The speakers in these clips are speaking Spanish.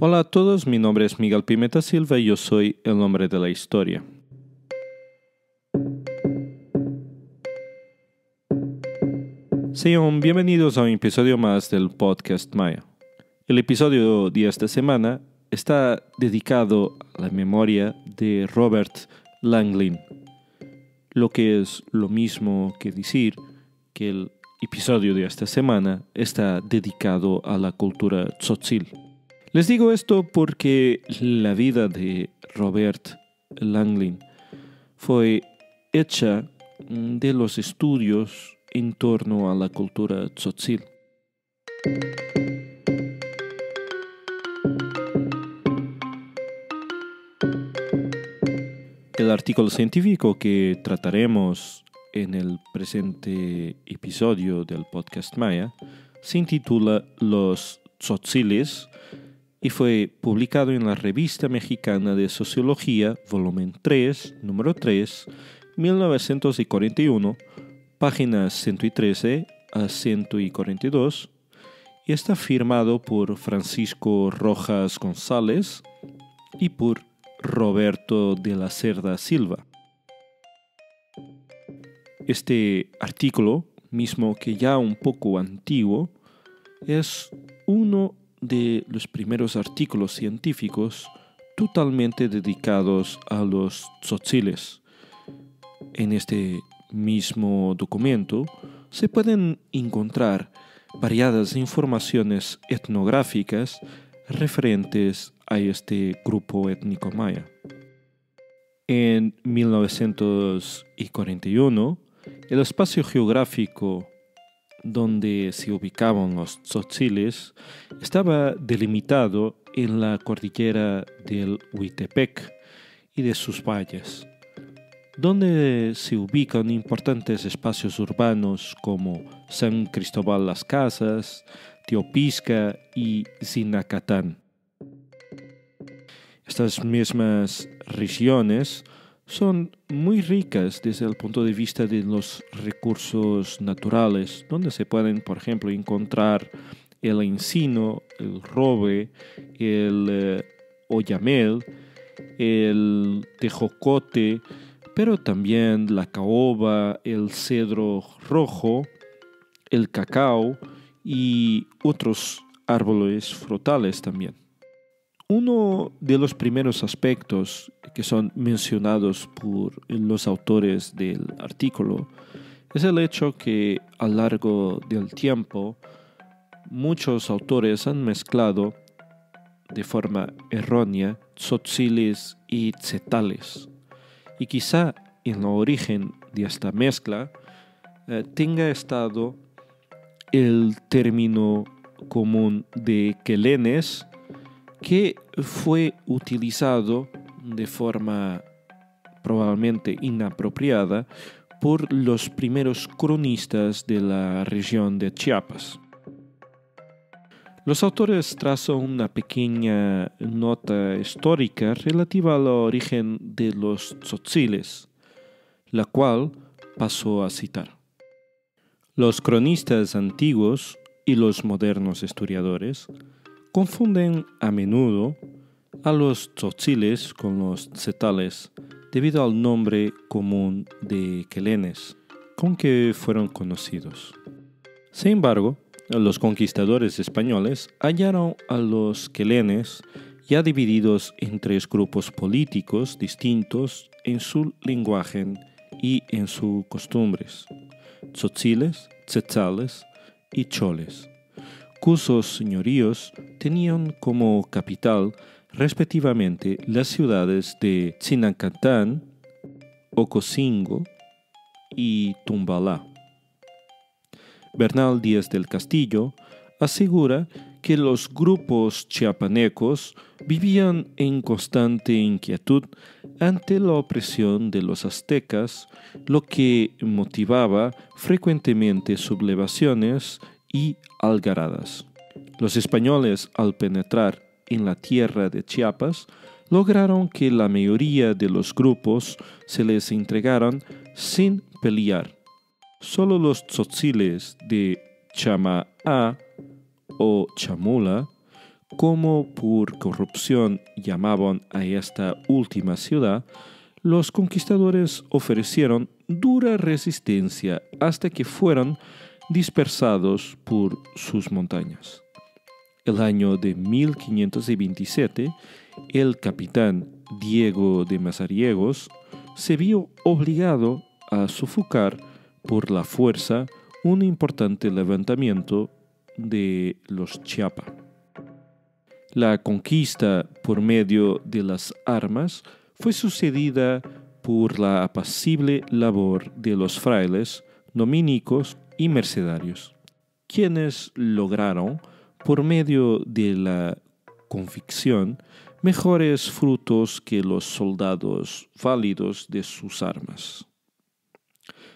Hola a todos, mi nombre es Miguel Pimenta Silva y yo soy el hombre de la historia. Sean bienvenidos a un episodio más del podcast Maya. El episodio de esta semana está dedicado a la memoria de Robert Langlin, lo que es lo mismo que decir que el episodio de esta semana está dedicado a la cultura tzotzil. Les digo esto porque la vida de Robert Langlin fue hecha de los estudios en torno a la cultura tzotzil. El artículo científico que trataremos en el presente episodio del podcast Maya se intitula Los tzotziles y fue publicado en la Revista Mexicana de Sociología, volumen 3, número 3, 1941, páginas 113 a 142, y está firmado por Francisco Rojas González y por Roberto de la Cerda Silva. Este artículo, mismo que ya un poco antiguo, es uno de los primeros artículos científicos totalmente dedicados a los tzotziles. En este mismo documento se pueden encontrar variadas informaciones etnográficas referentes a este grupo étnico maya. En 1941, el espacio geográfico donde se ubicaban los tzotziles estaba delimitado en la cordillera del Huitepec y de sus valles, donde se ubican importantes espacios urbanos como San Cristóbal Las Casas, Teopisca y Zinacatán. Estas mismas regiones son muy ricas desde el punto de vista de los recursos naturales, donde se pueden, por ejemplo, encontrar el encino, el roble, el oyamel, el tejocote, pero también la caoba, el cedro rojo, el cacao y otros árboles frutales también. Uno de los primeros aspectos que son mencionados por los autores del artículo es el hecho que a lo largo del tiempo muchos autores han mezclado de forma errónea tzotziles y tzetales, y quizá en el origen de esta mezcla tenga estado el término común de quelenes, que fue utilizado de forma probablemente inapropiada por los primeros cronistas de la región de Chiapas. Los autores trazan una pequeña nota histórica relativa al origen de los tzotziles, la cual paso a citar. Los cronistas antiguos y los modernos historiadores confunden a menudo a los tzotziles con los tzetales debido al nombre común de quelenes con que fueron conocidos. Sin embargo, los conquistadores españoles hallaron a los quelenes ya divididos en tres grupos políticos distintos en su lenguaje y en sus costumbres: tzotziles, tzetzales y choles, cuyos señoríos tenían como capital respectivamente las ciudades de Zinacatán, Ocosingo y Tumbalá. Bernal Díaz del Castillo asegura que los grupos chiapanecos vivían en constante inquietud ante la opresión de los aztecas, lo que motivaba frecuentemente sublevaciones y algaradas. Los españoles, al penetrar en la tierra de Chiapas, lograron que la mayoría de los grupos se les entregaran sin pelear. Solo los tzotziles de Chamaá o Chamula como por corrupción llamaban a esta última ciudad, los conquistadores ofrecieron dura resistencia hasta que fueron dispersados por sus montañas. El año de 1527, el capitán Diego de Mazariegos se vio obligado a sofocar por la fuerza un importante levantamiento de los Chiapa. La conquista por medio de las armas fue sucedida por la apacible labor de los frailes, dominicos y mercedarios, quienes lograron, por medio de la convicción, mejores frutos que los soldados válidos de sus armas.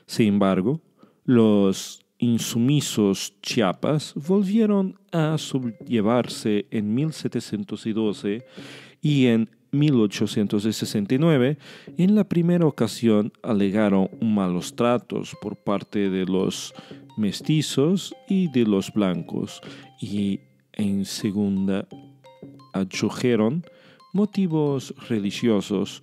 Sin embargo, los insumisos Chiapas volvieron a sublevarse en 1712 y en 1869. En la primera ocasión alegaron malos tratos por parte de los mestizos y de los blancos, y en segunda adujeron motivos religiosos,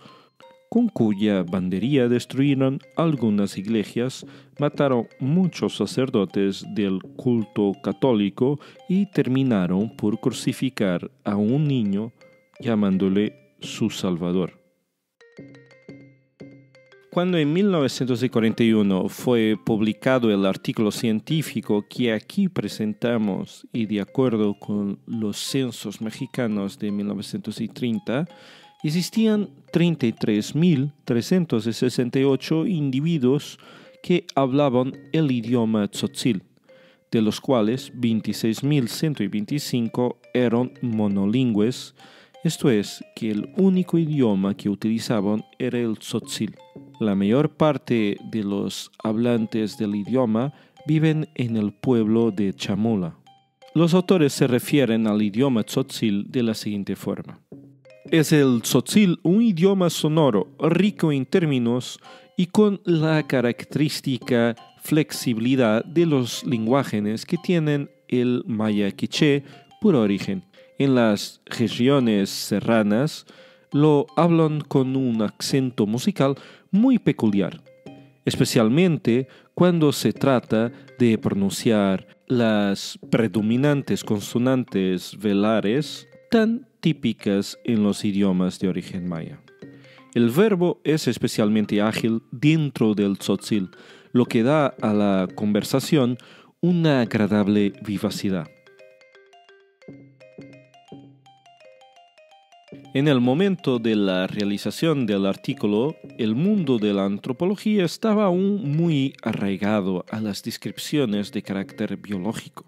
con cuya bandería destruyeron algunas iglesias, mataron muchos sacerdotes del culto católico y terminaron por crucificar a un niño llamándole su Salvador. Cuando en 1941 fue publicado el artículo científico que aquí presentamos y de acuerdo con los censos mexicanos de 1930, existían 33.368 individuos que hablaban el idioma tzotzil, de los cuales 26.125 eran monolingües, esto es, que el único idioma que utilizaban era el tzotzil. La mayor parte de los hablantes del idioma viven en el pueblo de Chamula. Los autores se refieren al idioma tzotzil de la siguiente forma. Es el tzotzil un idioma sonoro, rico en términos y con la característica flexibilidad de los lenguajes que tienen el maya quiché por origen. En las regiones serranas lo hablan con un acento musical muy peculiar, especialmente cuando se trata de pronunciar las predominantes consonantes velares tan típicas en los idiomas de origen maya. El verbo es especialmente ágil dentro del tzotzil, lo que da a la conversación una agradable vivacidad. En el momento de la realización del artículo, el mundo de la antropología estaba aún muy arraigado a las descripciones de carácter biológico.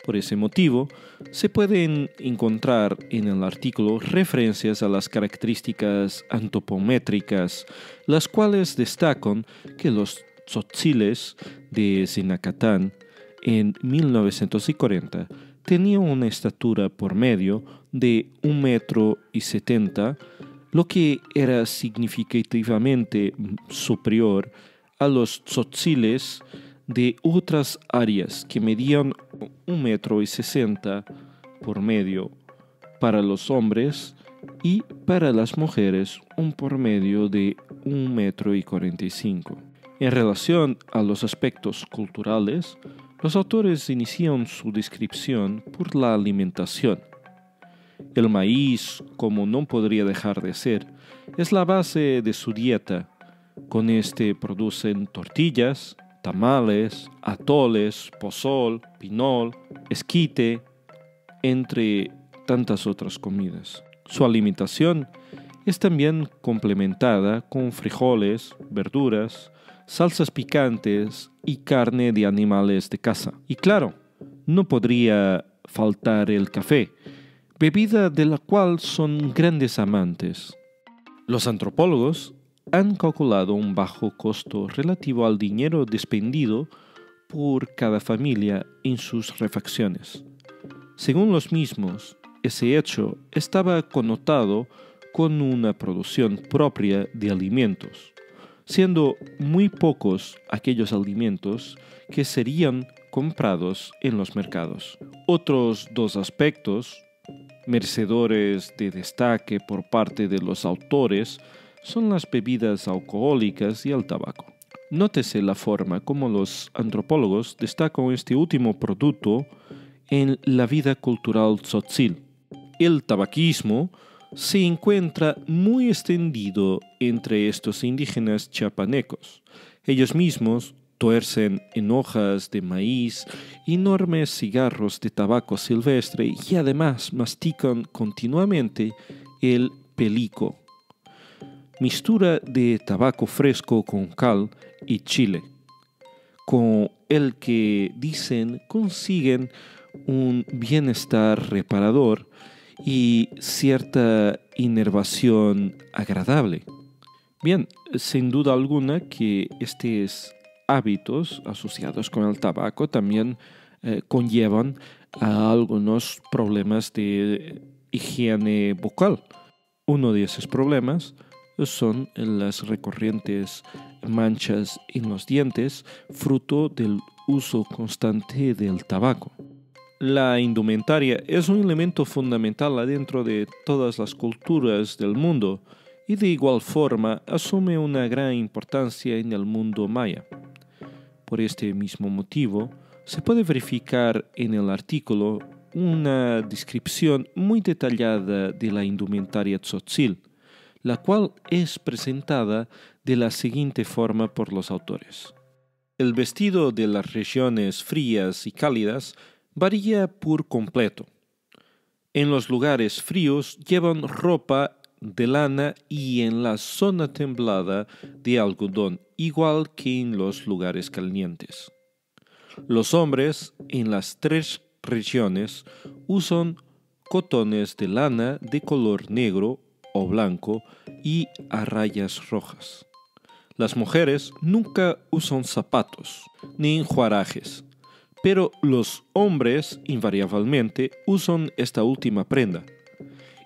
Por ese motivo, se pueden encontrar en el artículo referencias a las características antropométricas, las cuales destacan que los tzotziles de Zinacatán en 1940 tenían una estatura por medio de 1,70 m, lo que era significativamente superior a los tzotziles de otras áreas que medían 1,60 m por medio para los hombres y para las mujeres un promedio de 1,45 m. En relación a los aspectos culturales, los autores inician su descripción por la alimentación. El maíz, como no podría dejar de ser, es la base de su dieta. Con este producen tortillas, tamales, atoles, pozol, pinol, esquite, entre tantas otras comidas. Su alimentación es también complementada con frijoles, verduras, salsas picantes y carne de animales de caza. Y claro, no podría faltar el café, bebida de la cual son grandes amantes. Los antropólogos han calculado un bajo costo relativo al dinero despendido por cada familia en sus refacciones. Según los mismos, ese hecho estaba connotado con una producción propia de alimentos, siendo muy pocos aquellos alimentos que serían comprados en los mercados. Otros dos aspectos merecedores de destaque por parte de los autores son las bebidas alcohólicas y el tabaco. Nótese la forma como los antropólogos destacan este último producto en la vida cultural tzotzil. El tabaquismo se encuentra muy extendido entre estos indígenas chiapanecos. Ellos mismos tuercen en hojas de maíz enormes cigarros de tabaco silvestre y además mastican continuamente el pelico, mistura de tabaco fresco con cal y chile, con el que dicen consiguen un bienestar reparador y cierta inervación agradable. Bien, sin duda alguna que estos hábitos asociados con el tabaco también conllevan a algunos problemas de higiene bucal. Uno de esos problemas son las recurrentes manchas en los dientes, fruto del uso constante del tabaco. La indumentaria es un elemento fundamental adentro de todas las culturas del mundo y de igual forma asume una gran importancia en el mundo maya. Por este mismo motivo, se puede verificar en el artículo una descripción muy detallada de la indumentaria tzotzil, la cual es presentada de la siguiente forma por los autores. El vestido de las regiones frías y cálidas varía por completo. En los lugares fríos llevan ropa de lana y en la zona templada de algodón, igual que en los lugares calientes. Los hombres en las tres regiones usan cotones de lana de color negro o blanco y a rayas rojas. Las mujeres nunca usan zapatos ni enjuarajes, pero los hombres invariablemente usan esta última prenda.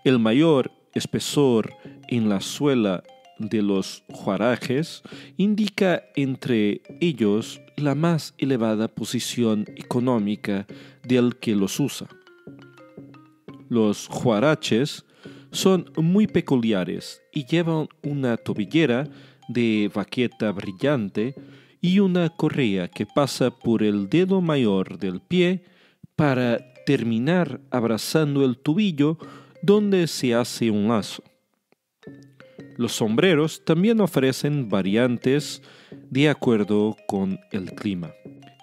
El mayor espesor en la suela de los juarajes indica entre ellos la más elevada posición económica del que los usa. Los juaraches son muy peculiares y llevan una tobillera de baqueta brillante y una correa que pasa por el dedo mayor del pie para terminar abrazando el tobillo donde se hace un lazo. Los sombreros también ofrecen variantes de acuerdo con el clima.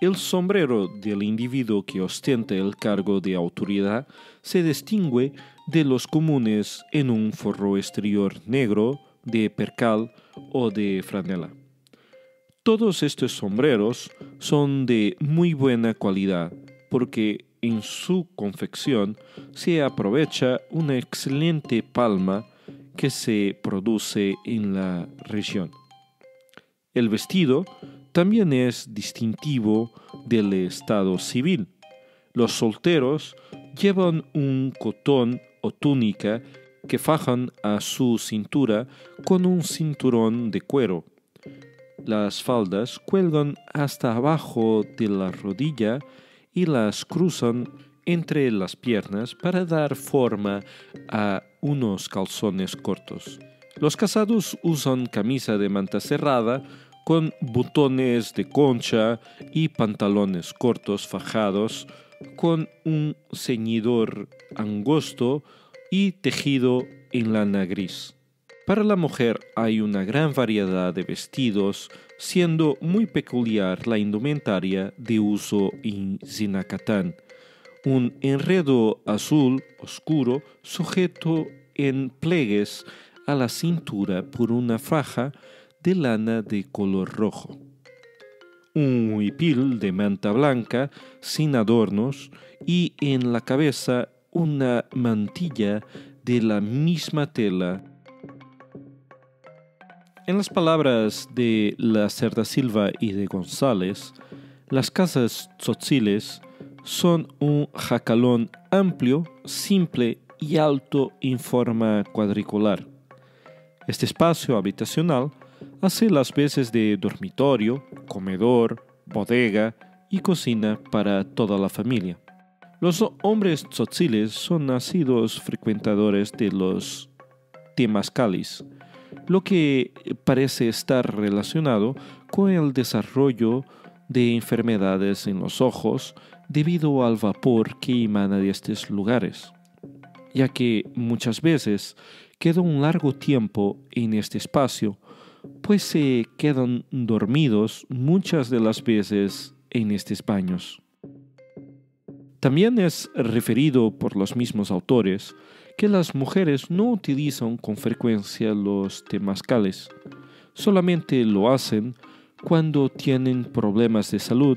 El sombrero del individuo que ostenta el cargo de autoridad se distingue de los comunes en un forro exterior negro de percal o de franela. Todos estos sombreros son de muy buena calidad porque en su confección se aprovecha una excelente palma que se produce en la región. El vestido también es distintivo del estado civil. Los solteros llevan un cotón o túnica que fajan a su cintura con un cinturón de cuero. Las faldas cuelgan hasta abajo de la rodilla y las cruzan entre las piernas para dar forma a unos calzones cortos. Los casados usan camisa de manta cerrada con botones de concha y pantalones cortos fajados con un ceñidor angosto y tejido en lana gris. Para la mujer hay una gran variedad de vestidos, siendo muy peculiar la indumentaria de uso en Zinacatán, un enredo azul oscuro sujeto en pliegues a la cintura por una faja de lana de color rojo. Un huipil de manta blanca sin adornos y en la cabeza una mantilla de la misma tela. En las palabras de la Cerda Silva y de González, las casas tzotziles son un jacalón amplio, simple y alto en forma cuadricular. Este espacio habitacional hace las veces de dormitorio, comedor, bodega y cocina para toda la familia. Los hombres tzotziles son nacidos frecuentadores de los temazcales, lo que parece estar relacionado con el desarrollo de enfermedades en los ojos debido al vapor que emana de estos lugares, ya que muchas veces quedan un largo tiempo en este espacio, pues se quedan dormidos muchas de las veces en estos baños. También es referido por los mismos autores que las mujeres no utilizan con frecuencia los temazcales, solamente lo hacen cuando tienen problemas de salud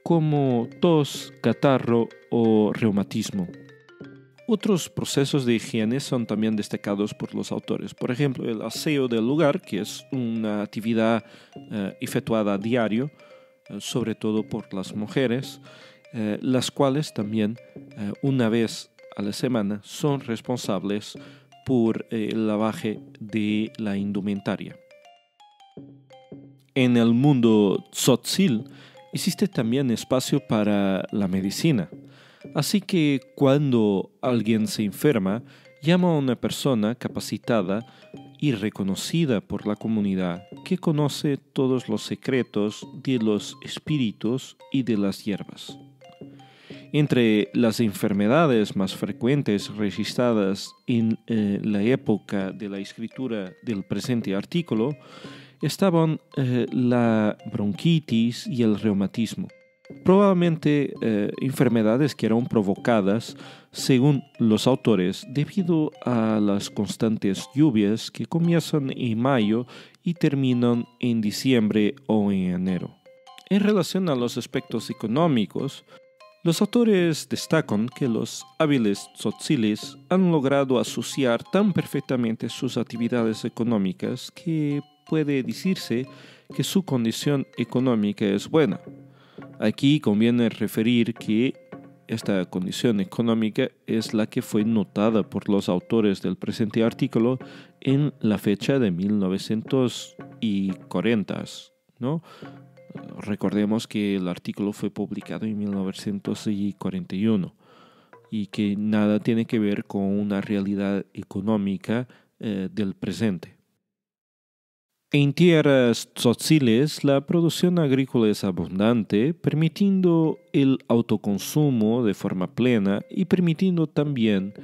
como tos, catarro o reumatismo. Otros procesos de higiene son también destacados por los autores. Por ejemplo, el aseo del lugar, que es una actividad efectuada a diario, sobre todo por las mujeres, las cuales también una vez a la semana son responsables por el lavaje de la indumentaria. En el mundo tzotzil existe también espacio para la medicina. Así que cuando alguien se enferma, llama a una persona capacitada y reconocida por la comunidad que conoce todos los secretos de los espíritus y de las hierbas. Entre las enfermedades más frecuentes registradas en la época de la escritura del presente artículo estaban la bronquitis y el reumatismo. Probablemente enfermedades que eran provocadas, según los autores, debido a las constantes lluvias que comienzan en mayo y terminan en diciembre o en enero. En relación a los aspectos económicos, los autores destacan que los hábiles tzotziles han logrado asociar tan perfectamente sus actividades económicas que puede decirse que su condición económica es buena. Aquí conviene referir que esta condición económica es la que fue notada por los autores del presente artículo en la fecha de 1940, ¿no? Recordemos que el artículo fue publicado en 1941 y que nada tiene que ver con una realidad económica del presente. En tierras tzotziles, la producción agrícola es abundante, permitiendo el autoconsumo de forma plena y permitiendo también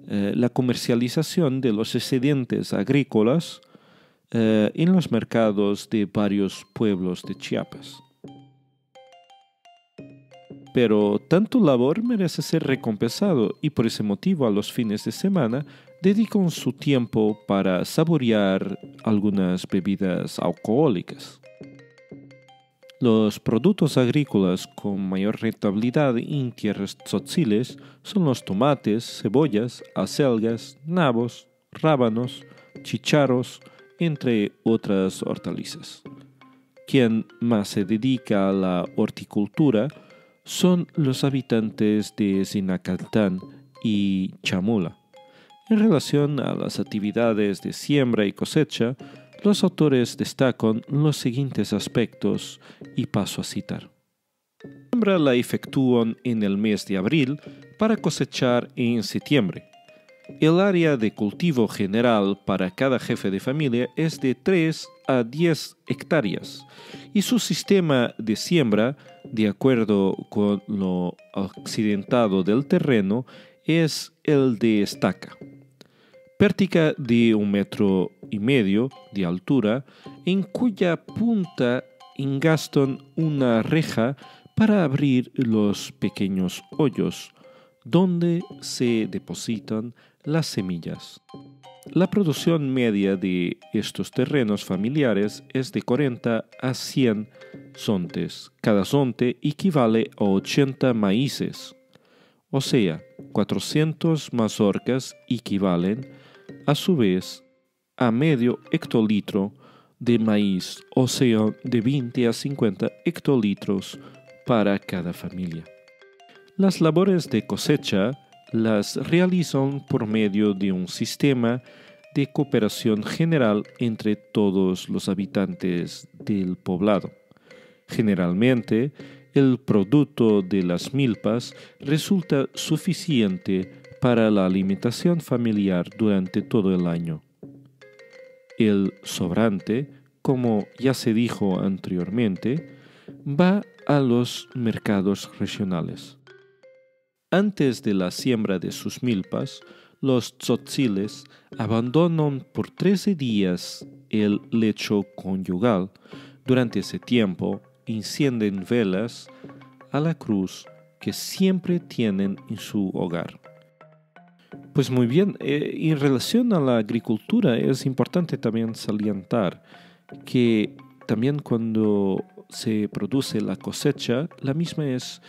la comercialización de los excedentes agrícolas en los mercados de varios pueblos de Chiapas. Pero tanto labor merece ser recompensado y por ese motivo a los fines de semana dedican su tiempo para saborear algunas bebidas alcohólicas. Los productos agrícolas con mayor rentabilidad en tierras tzotziles son los tomates, cebollas, acelgas, nabos, rábanos, chícharos, entre otras hortalizas. Quien más se dedica a la horticultura son los habitantes de Zinacantán y Chamula. En relación a las actividades de siembra y cosecha, los autores destacan los siguientes aspectos y paso a citar. La siembra la efectúan en el mes de abril para cosechar en septiembre. El área de cultivo general para cada jefe de familia es de 3 a 10 hectáreas y su sistema de siembra, de acuerdo con lo accidentado del terreno, es el de estaca. Pértica de 1,5 metros de altura, en cuya punta engastan una reja para abrir los pequeños hoyos, donde se depositan las semillas. La producción media de estos terrenos familiares es de 40 a 100 zontes. Cada zonte equivale a 80 maíces, o sea, 400 mazorcas equivalen, a su vez, a medio hectolitro de maíz, o sea, de 20 a 50 hectolitros para cada familia. Las labores de cosecha las realizan por medio de un sistema de cooperación general entre todos los habitantes del poblado. Generalmente, el producto de las milpas resulta suficiente para la alimentación familiar durante todo el año. El sobrante, como ya se dijo anteriormente, va a los mercados regionales. Antes de la siembra de sus milpas, los tzotziles abandonan por 13 días el lecho conyugal. Durante ese tiempo, encienden velas a la cruz que siempre tienen en su hogar. Pues muy bien, en relación a la agricultura es importante también salientar que también cuando se produce la cosecha, la misma es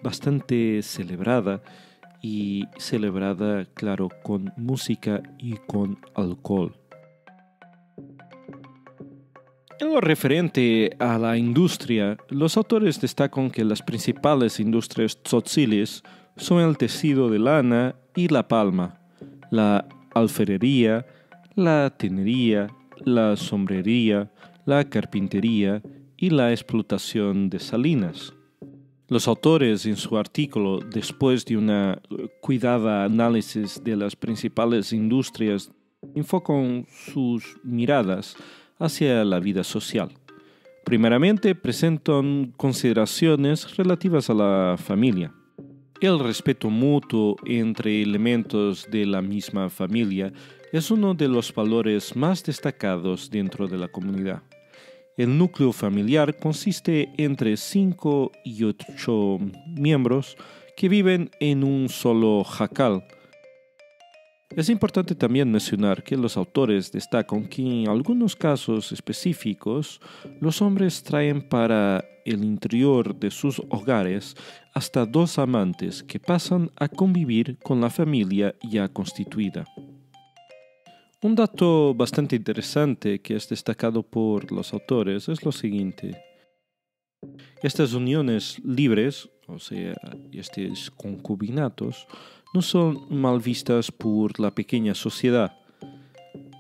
bastante celebrada y celebrada, claro, con música y con alcohol. En lo referente a la industria, los autores destacan que las principales industrias tzotziles son el tejido de lana y la palma, la alfarería, la tenería, la sombrería, la carpintería y la explotación de salinas. Los autores en su artículo, después de una cuidada análisis de las principales industrias, enfocan sus miradas hacia la vida social. Primeramente, presentan consideraciones relativas a la familia. El respeto mutuo entre elementos de la misma familia es uno de los valores más destacados dentro de la comunidad. El núcleo familiar consiste entre 5 y 8 miembros que viven en un solo jacal. Es importante también mencionar que los autores destacan que en algunos casos específicos los hombres traen para el interior de sus hogares hasta 2 amantes que pasan a convivir con la familia ya constituida. Un dato bastante interesante que es destacado por los autores es lo siguiente. Estas uniones libres, o sea, estos concubinatos, no son mal vistas por la pequeña sociedad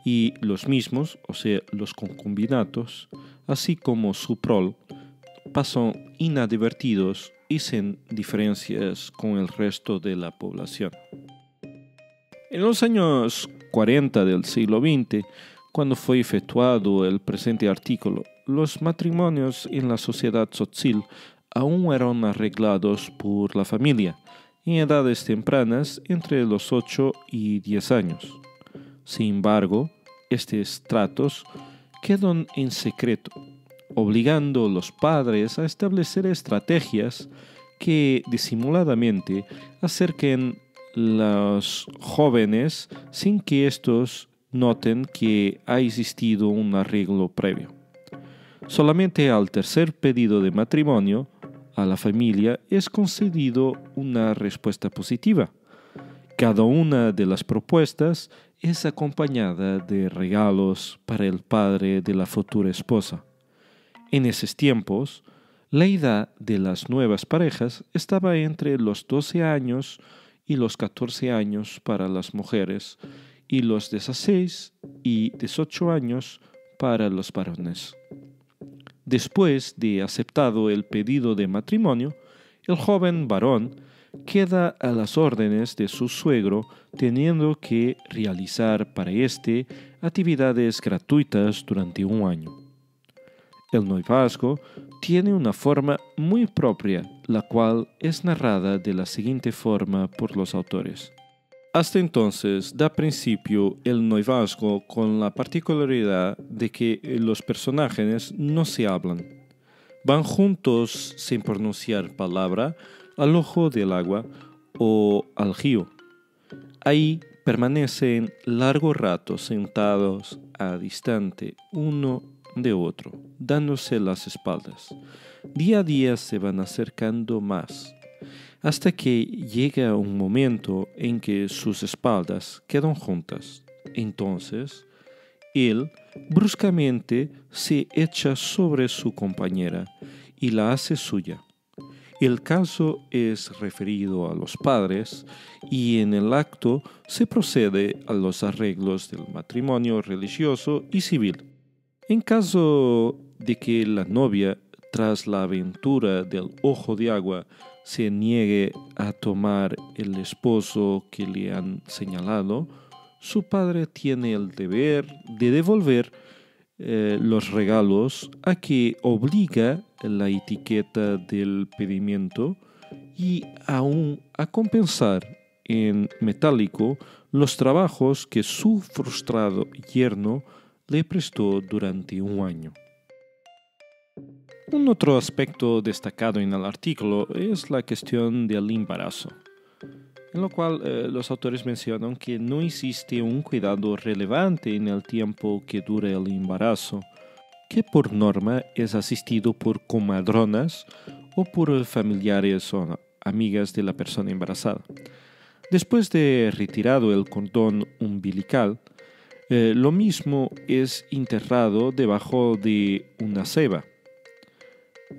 y los mismos, o sea, los concubinatos, así como su prole, pasan inadvertidos y sin diferencias con el resto de la población. En los años 40 del siglo XX, cuando fue efectuado el presente artículo, los matrimonios en la sociedad tzotzil aún eran arreglados por la familia, en edades tempranas entre los 8 y 10 años. Sin embargo, estos tratos quedan en secreto, obligando a los padres a establecer estrategias que disimuladamente acerquen los jóvenes sin que estos noten que ha existido un arreglo previo. Solamente al tercer pedido de matrimonio a la familia es concedido una respuesta positiva. Cada una de las propuestas es acompañada de regalos para el padre de la futura esposa. En esos tiempos, la edad de las nuevas parejas estaba entre los 12 años y los 14 años para las mujeres y los 16 y 18 años para los varones. Después de aceptado el pedido de matrimonio, el joven varón queda a las órdenes de su suegro, teniendo que realizar para éste actividades gratuitas durante un año. El noviazgo tiene una forma muy propia, la cual es narrada de la siguiente forma por los autores. Hasta entonces da principio el noviazgo con la particularidad de que los personajes no se hablan. Van juntos sin pronunciar palabra al ojo del agua o al río. Ahí permanecen largo rato sentados a distante uno de otro, dándose las espaldas. Día a día se van acercando más, hasta que llega un momento en que sus espaldas quedan juntas. Entonces, él bruscamente se echa sobre su compañera y la hace suya. El caso es referido a los padres y en el acto se procede a los arreglos del matrimonio religioso y civil. En caso de que la novia tras la aventura del ojo de agua, se niegue a tomar el esposo que le han señalado, su padre tiene el deber de devolver los regalos a que obliga la etiqueta del pedimento y aún a compensar en metálico los trabajos que su frustrado yerno le prestó durante un año. Un otro aspecto destacado en el artículo es la cuestión del embarazo, en lo cual los autores mencionan que no existe un cuidado relevante en el tiempo que dura el embarazo, que por norma es asistido por comadronas o por familiares o amigas de la persona embarazada. Después de retirado el cordón umbilical, lo mismo es enterrado debajo de una ceba.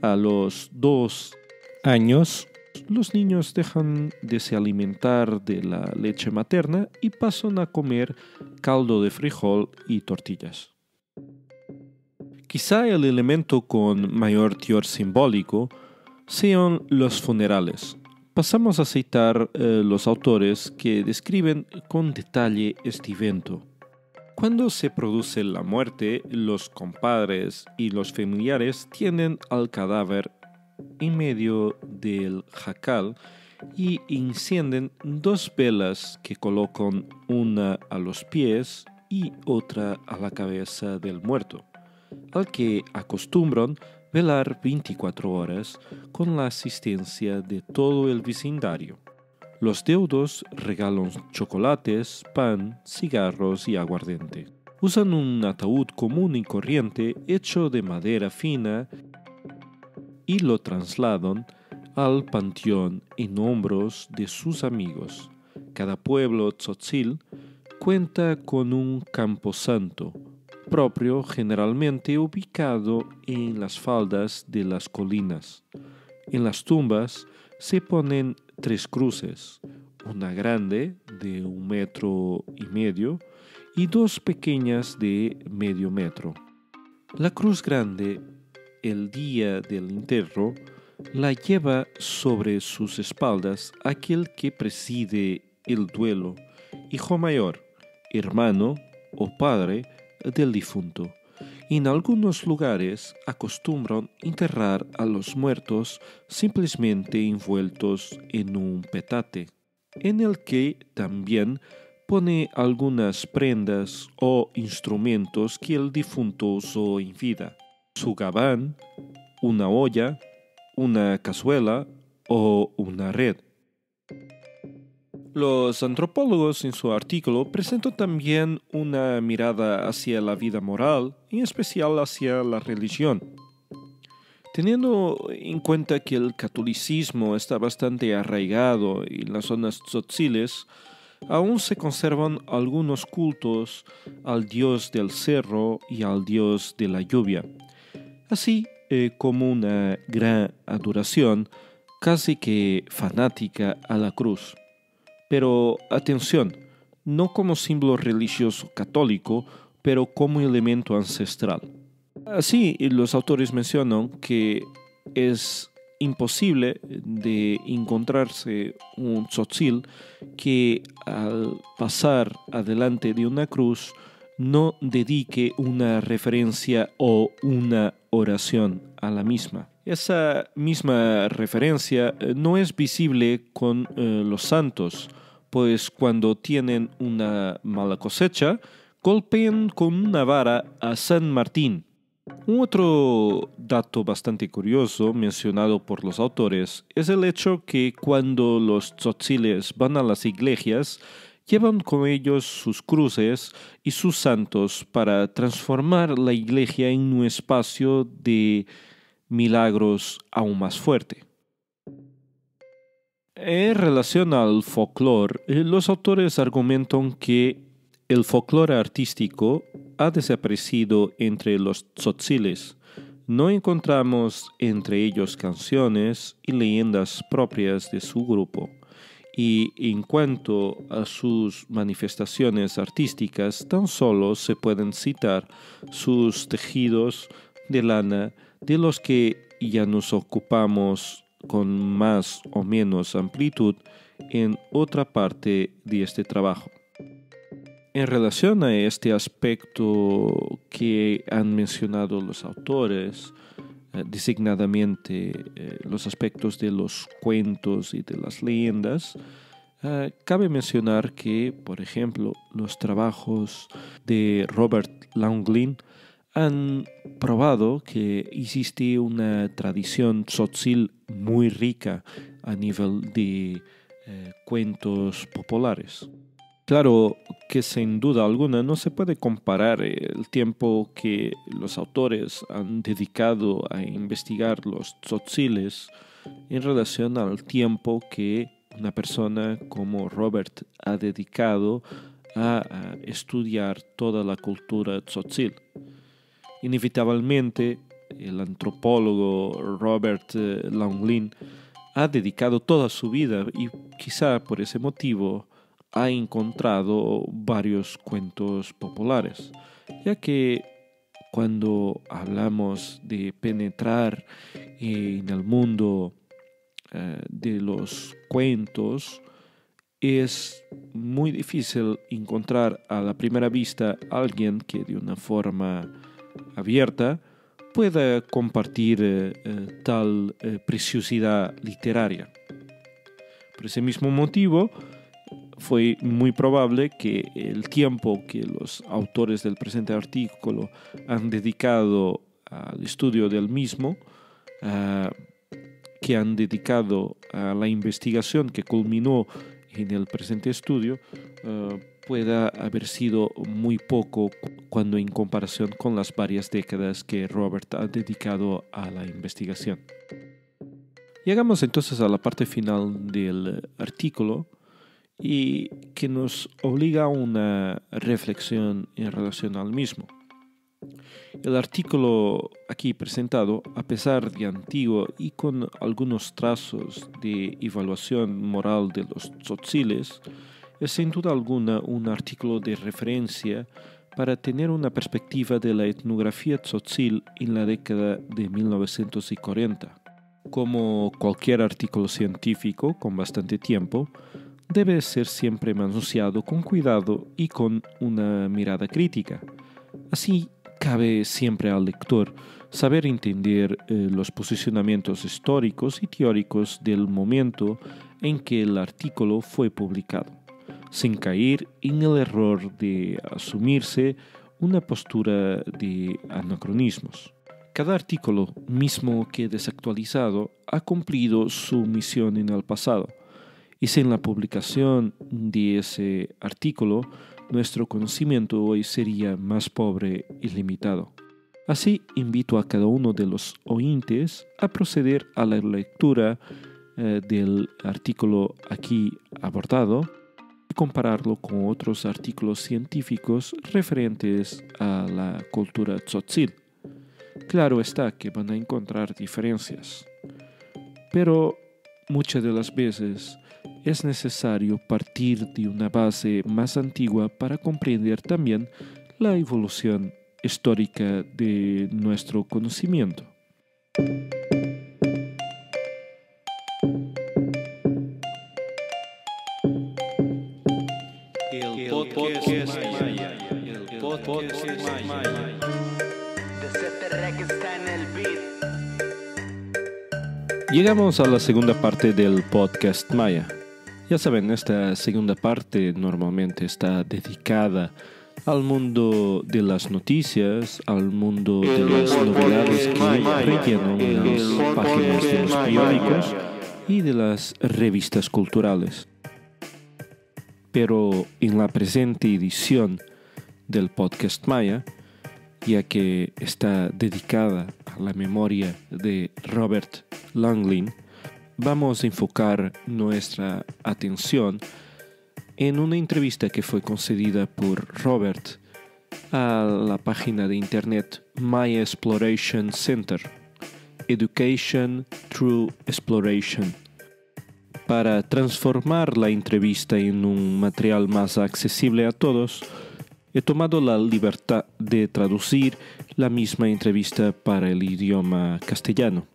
A los 2 años, los niños dejan de se alimentar de la leche materna y pasan a comer caldo de frijol y tortillas. Quizá el elemento con mayor teor simbólico sean los funerales. Pasamos a citar los autores que describen con detalle este evento. Cuando se produce la muerte, los compadres y los familiares tienden al cadáver en medio del jacal y encienden 2 velas que colocan una a los pies y otra a la cabeza del muerto, al que acostumbran velar 24 horas con la asistencia de todo el vecindario. Los deudos regalan chocolates, pan, cigarros y aguardiente. Usan un ataúd común y corriente hecho de madera fina y lo trasladan al panteón en hombros de sus amigos. Cada pueblo tzotzil cuenta con un camposanto propio, generalmente ubicado en las faldas de las colinas. En las tumbas se ponen 3 cruces, una grande de 1,5 metros y 2 pequeñas de medio metro. La cruz grande, el día del entierro, la lleva sobre sus espaldas aquel que preside el duelo, hijo mayor, hermano o padre del difunto. En algunos lugares acostumbran enterrar a los muertos simplemente envueltos en un petate, en el que también pone algunas prendas o instrumentos que el difunto usó en vida, su gabán, una olla, una cazuela o una red. Los antropólogos en su artículo presentan también una mirada hacia la vida moral, en especial hacia la religión. Teniendo en cuenta que el catolicismo está bastante arraigado en las zonas tzotziles, aún se conservan algunos cultos al dios del cerro y al dios de la lluvia, así como una gran adoración casi que fanática a la cruz. Pero atención, no como símbolo religioso católico, pero como elemento ancestral. Así, los autores mencionan que es imposible de encontrarse un tzotzil que al pasar adelante de una cruz no dedique una referencia o una oración a la misma. Esa misma referencia no es visible con los santos, pues cuando tienen una mala cosecha, golpean con una vara a San Martín. Un otro dato bastante curioso mencionado por los autores es el hecho que cuando los tzotziles van a las iglesias, llevan con ellos sus cruces y sus santos para transformar la iglesia en un espacio de milagros aún más fuerte. En relación al folclore, los autores argumentan que el folclore artístico ha desaparecido entre los tzotziles. No encontramos entre ellos canciones y leyendas propias de su grupo. Y en cuanto a sus manifestaciones artísticas, tan solo se pueden citar sus tejidos de lana, de los que ya nos ocupamos con más o menos amplitud en otra parte de este trabajo. En relación a este aspecto que han mencionado los autores, designadamente los aspectos de los cuentos y de las leyendas, cabe mencionar que, por ejemplo, los trabajos de Robert Langdon han probado que existe una tradición tzotzil muy rica a nivel de cuentos populares. Claro que sin duda alguna no se puede comparar el tiempo que los autores han dedicado a investigar los tzotziles en relación al tiempo que una persona como Robert ha dedicado a estudiar toda la cultura tzotzil. Inevitablemente, el antropólogo Robert Langdon ha dedicado toda su vida y quizá por ese motivo ha encontrado varios cuentos populares, ya que cuando hablamos de penetrar en el mundo de los cuentos, es muy difícil encontrar a la primera vista a alguien que de una forma abierta pueda compartir tal preciosidad literaria. Por ese mismo motivo, fue muy probable que el tiempo que los autores del presente artículo han dedicado al estudio del mismo, que han dedicado a la investigación que culminó en el presente estudio, pueda haber sido muy poco cuando en comparación con las varias décadas que Robert ha dedicado a la investigación. Llegamos entonces a la parte final del artículo y que nos obliga a una reflexión en relación al mismo. El artículo aquí presentado, a pesar de antiguo y con algunos trazos de evaluación moral de los tzotziles, es sin duda alguna un artículo de referencia para tener una perspectiva de la etnografía tzotzil en la década de 1940. Como cualquier artículo científico con bastante tiempo, debe ser siempre manoseado con cuidado y con una mirada crítica. Así, cabe siempre al lector saber entender los posicionamientos históricos y teóricos del momento en que el artículo fue publicado, sin caer en el error de asumirse una postura de anacronismos. Cada artículo, mismo que desactualizado, ha cumplido su misión en el pasado, y sin la publicación de ese artículo, nuestro conocimiento hoy sería más pobre y limitado. Así, invito a cada uno de los oyentes a proceder a la lectura del artículo aquí abordado y compararlo con otros artículos científicos referentes a la cultura tzotzil. Claro está que van a encontrar diferencias, pero muchas de las veces es necesario partir de una base más antigua para comprender también la evolución histórica de nuestro conocimiento. El podcast Maya. Llegamos a la segunda parte del podcast Maya. Ya saben, esta segunda parte normalmente está dedicada al mundo de las noticias, al mundo de las novedades que rellenan las páginas de los periódicos y de las revistas culturales. Pero en la presente edición del podcast Maya, ya que está dedicada a la memoria de Robert Langdon, vamos a enfocar nuestra atención en una entrevista que fue concedida por Robert a la página de internet Maya Exploration Center, Education Through Exploration. Para transformar la entrevista en un material más accesible a todos, he tomado la libertad de traducir la misma entrevista para el idioma castellano.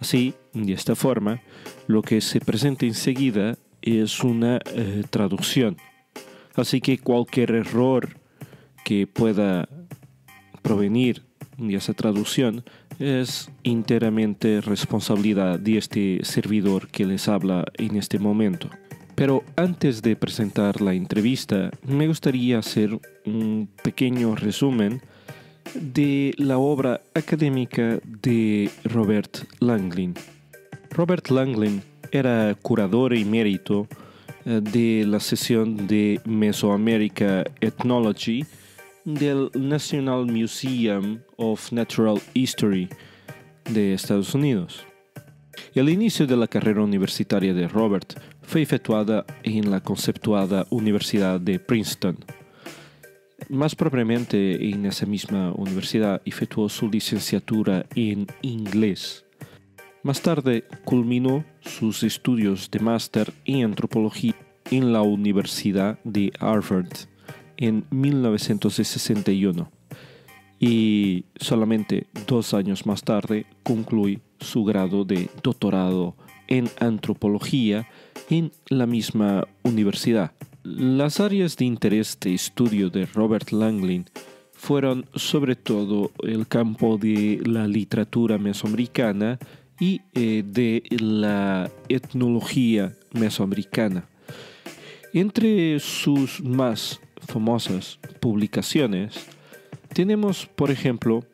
Así, de esta forma, lo que se presenta enseguida es una traducción. Así que cualquier error que pueda provenir de esa traducción es enteramente responsabilidad de este servidor que les habla en este momento. Pero antes de presentar la entrevista, me gustaría hacer un pequeño resumen de la obra académica de Robert Langlin. Robert Langlin era curador emérito de la sección de Mesoamerica Ethnology del National Museum of Natural History de Estados Unidos. El inicio de la carrera universitaria de Robert fue efectuada en la conceptuada Universidad de Princeton. Más propiamente, en esa misma universidad efectuó su licenciatura en inglés. Más tarde culminó sus estudios de máster en antropología en la Universidad de Harvard en 1961 y solamente 2 años más tarde concluye su grado de doctorado en antropología en la misma universidad. Las áreas de interés de estudio de Robert Langlin fueron sobre todo el campo de la literatura mesoamericana y de la etnología mesoamericana. Entre sus más famosas publicaciones tenemos, por ejemplo,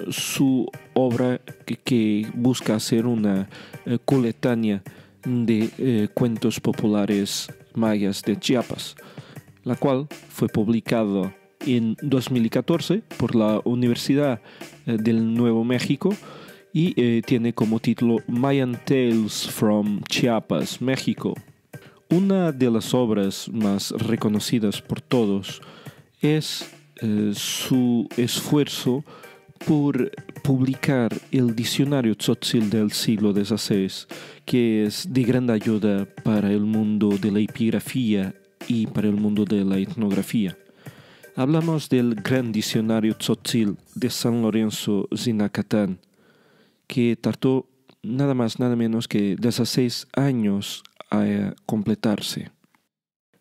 su obra que busca hacer una coletánea de cuentos populares mayas de Chiapas, la cual fue publicada en 2014 por la Universidad del Nuevo México y tiene como título Mayan Tales from Chiapas, México. Una de las obras más reconocidas por todos es su esfuerzo por publicar el diccionario Tzotzil del siglo XVI, que es de gran ayuda para el mundo de la epigrafía y para el mundo de la etnografía. Hablamos del gran diccionario Tzotzil de San Lorenzo Zinacatán, que tardó nada más nada menos que 16 años a completarse.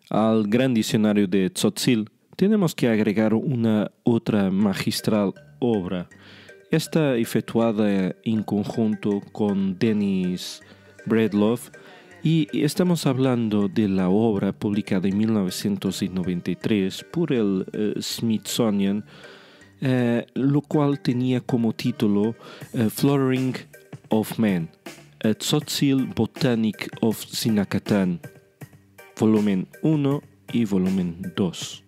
Al gran diccionario de Tzotzil tenemos que agregar una otra magistral obra, esta efectuada en conjunto con Dennis Bredlove, y estamos hablando de la obra publicada en 1993 por el Smithsonian, lo cual tenía como título Flowering of Man, a Tzotzil Botanic of Zinacatán, volumen 1 y volumen 2.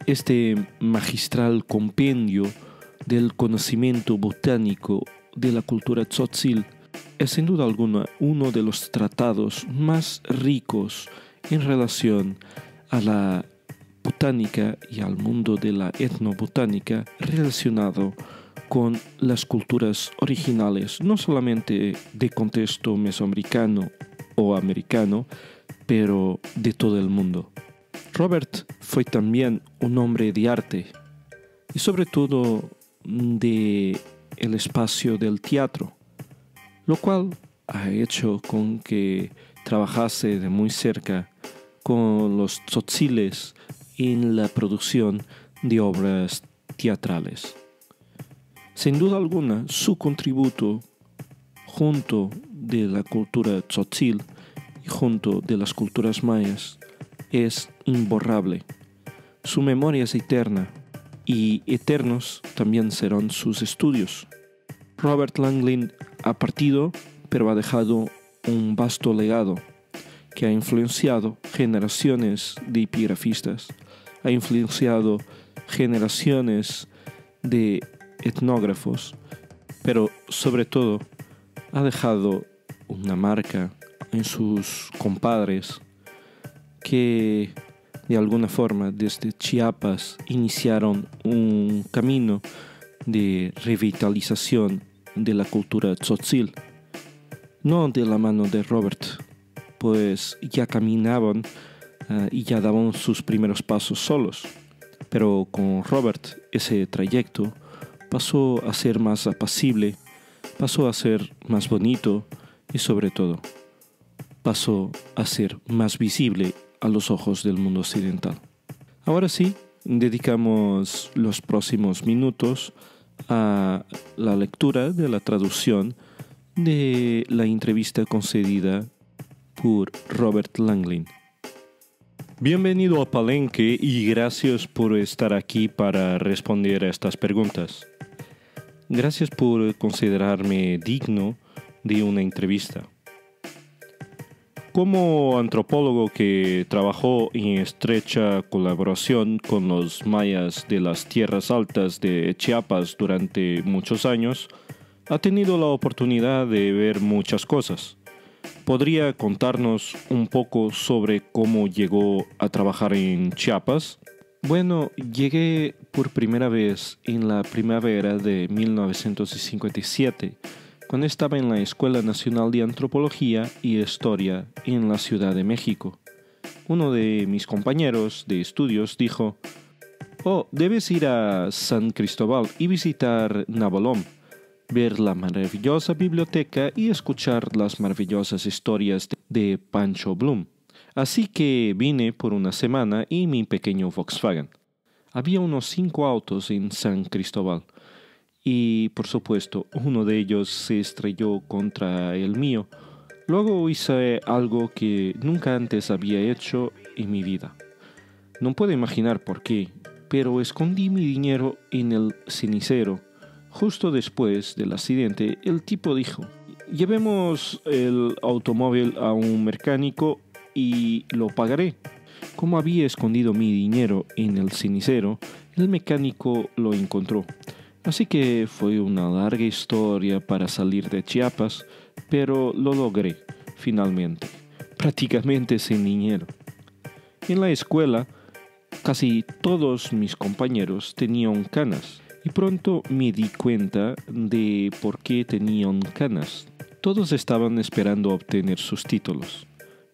Este magistral compendio del conocimiento botánico de la cultura tzotzil es sin duda alguna uno de los tratados más ricos en relación a la botánica y al mundo de la etnobotánica relacionado con las culturas originales, no solamente de contexto mesoamericano o americano, pero de todo el mundo. Robert fue también un hombre de arte y sobre todo de el espacio del teatro, lo cual ha hecho con que trabajase de muy cerca con los tzotziles en la producción de obras teatrales. Sin duda alguna, su contributo junto de la cultura tzotzil y junto de las culturas mayas es imborrable. Su memoria es eterna y eternos también serán sus estudios. Robert Langlin ha partido, pero ha dejado un vasto legado que ha influenciado generaciones de epigrafistas, ha influenciado generaciones de etnógrafos, pero sobre todo ha dejado una marca en sus compadres que de alguna forma desde Chiapas iniciaron un camino de revitalización de la cultura tzotzil. No de la mano de Robert, pues ya caminaban y ya daban sus primeros pasos solos, pero con Robert ese trayecto pasó a ser más apacible, pasó a ser más bonito y sobre todo pasó a ser más visible a los ojos del mundo occidental. Ahora sí, dedicamos los próximos minutos a la lectura de la traducción de la entrevista concedida por Robert Langlin. Bienvenido a Palenque y gracias por estar aquí para responder a estas preguntas. Gracias por considerarme digno de una entrevista. Como antropólogo que trabajó en estrecha colaboración con los mayas de las tierras altas de Chiapas durante muchos años, ha tenido la oportunidad de ver muchas cosas. ¿Podría contarnos un poco sobre cómo llegó a trabajar en Chiapas? Bueno, llegué por primera vez en la primavera de 1957, cuando estaba en la Escuela Nacional de Antropología y Historia en la Ciudad de México. Uno de mis compañeros de estudios dijo: «Oh, debes ir a San Cristóbal y visitar Navalom, ver la maravillosa biblioteca y escuchar las maravillosas historias de Pancho Bloom». Así que vine por una semana y mi pequeño Volkswagen. Había unos 5 autos en San Cristóbal y, por supuesto, uno de ellos se estrelló contra el mío. Luego hice algo que nunca antes había hecho en mi vida. No puedo imaginar por qué, pero escondí mi dinero en el cenicero. Justo después del accidente, el tipo dijo: «Llevemos el automóvil a un mecánico y lo pagaré». Como había escondido mi dinero en el cenicero, el mecánico lo encontró. Así que fue una larga historia para salir de Chiapas, pero lo logré, finalmente, prácticamente sin dinero. En la escuela, casi todos mis compañeros tenían canas, y pronto me di cuenta de por qué tenían canas. Todos estaban esperando obtener sus títulos.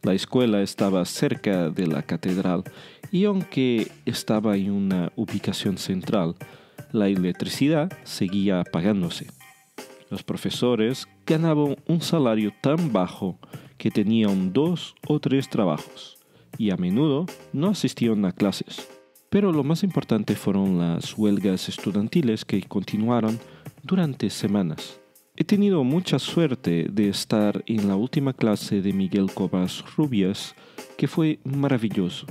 La escuela estaba cerca de la catedral y aunque estaba en una ubicación central, la electricidad seguía apagándose. Los profesores ganaban un salario tan bajo que tenían 2 o 3 trabajos y a menudo no asistían a clases. Pero lo más importante fueron las huelgas estudiantiles que continuaron durante semanas. He tenido mucha suerte de estar en la última clase de Miguel Covarrubias, que fue maravilloso.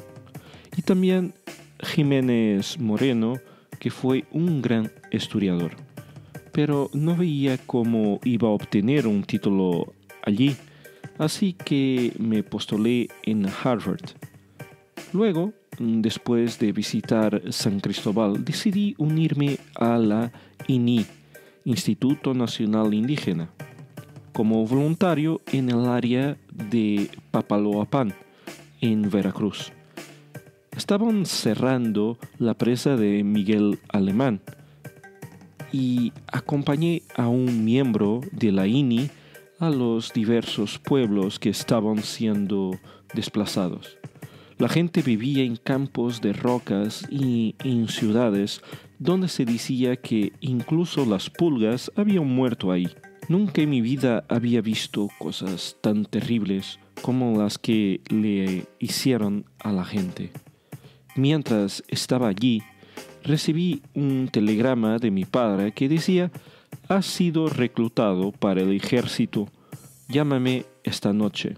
Y también Jiménez Moreno, que fue un gran historiador. Pero no veía cómo iba a obtener un título allí, así que me postulé en Harvard. Luego, después de visitar San Cristóbal, decidí unirme a la INI, Instituto Nacional Indígena, como voluntario en el área de Papaloapan, en Veracruz. Estaban cerrando la presa de Miguel Alemán y acompañé a un miembro de la INI a los diversos pueblos que estaban siendo desplazados. La gente vivía en campos de rocas y en ciudades donde se decía que incluso las pulgas habían muerto ahí. Nunca en mi vida había visto cosas tan terribles como las que le hicieron a la gente. Mientras estaba allí, recibí un telegrama de mi padre que decía: «Has sido reclutado para el ejército. Llámame esta noche».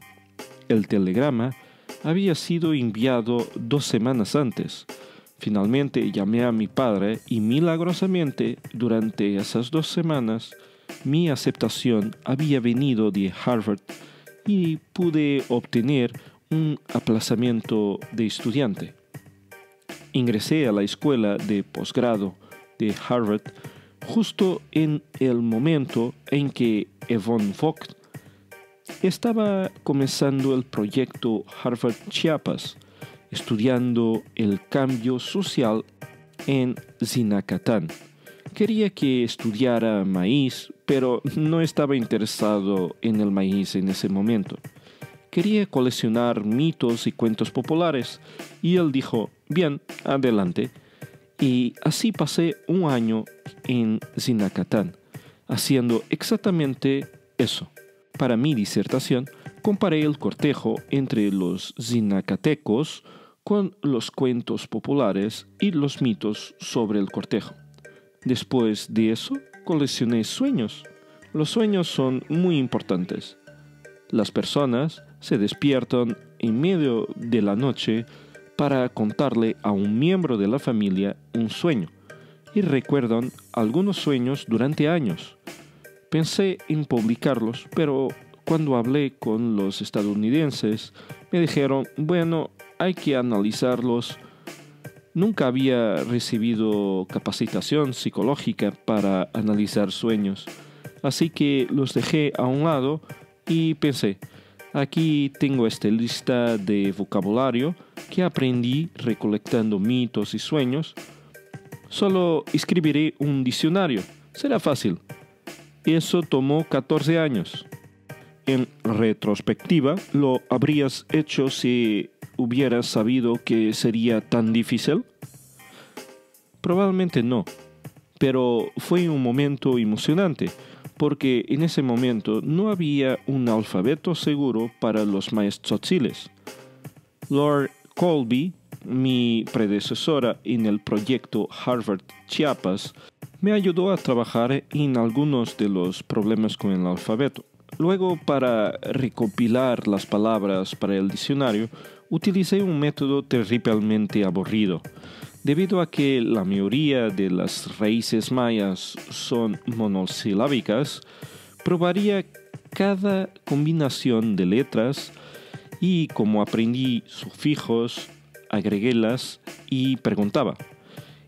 El telegrama había sido enviado 2 semanas antes. Finalmente llamé a mi padre y milagrosamente durante esas 2 semanas mi aceptación había venido de Harvard y pude obtener un aplazamiento de estudiante. Ingresé a la escuela de posgrado de Harvard justo en el momento en que Yvonne Vogt estaba comenzando el proyecto Harvard Chiapas, estudiando el cambio social en Zinacatán. Quería que estudiara maíz, pero no estaba interesado en el maíz en ese momento. Quería coleccionar mitos y cuentos populares, y él dijo: «Bien, adelante». Y así pasé un año en Zinacatán, haciendo exactamente eso. Para mi disertación, comparé el cortejo entre los zinacatecos con los cuentos populares y los mitos sobre el cortejo. Después de eso, coleccioné sueños. Los sueños son muy importantes. Las personas se despiertan en medio de la noche para contarle a un miembro de la familia un sueño y recuerdan algunos sueños durante años. Pensé en publicarlos, pero cuando hablé con los estadounidenses me dijeron, bueno, hay que analizarlos. Nunca había recibido capacitación psicológica para analizar sueños, así que los dejé a un lado y pensé, aquí tengo esta lista de vocabulario que aprendí recolectando mitos y sueños. Solo escribiré un diccionario, será fácil. Eso tomó 14 años. En retrospectiva, ¿lo habrías hecho si hubieras sabido que sería tan difícil? Probablemente no, pero fue un momento emocionante, porque en ese momento no había un alfabeto seguro para los mayas tzotziles. Lord Colby, mi predecesora en el proyecto Harvard Chiapas, me ayudó a trabajar en algunos de los problemas con el alfabeto. Luego, para recopilar las palabras para el diccionario, utilicé un método terriblemente aburrido. Debido a que la mayoría de las raíces mayas son monosilábicas, probaría cada combinación de letras y, como aprendí sufijos, agreguélas y preguntaba,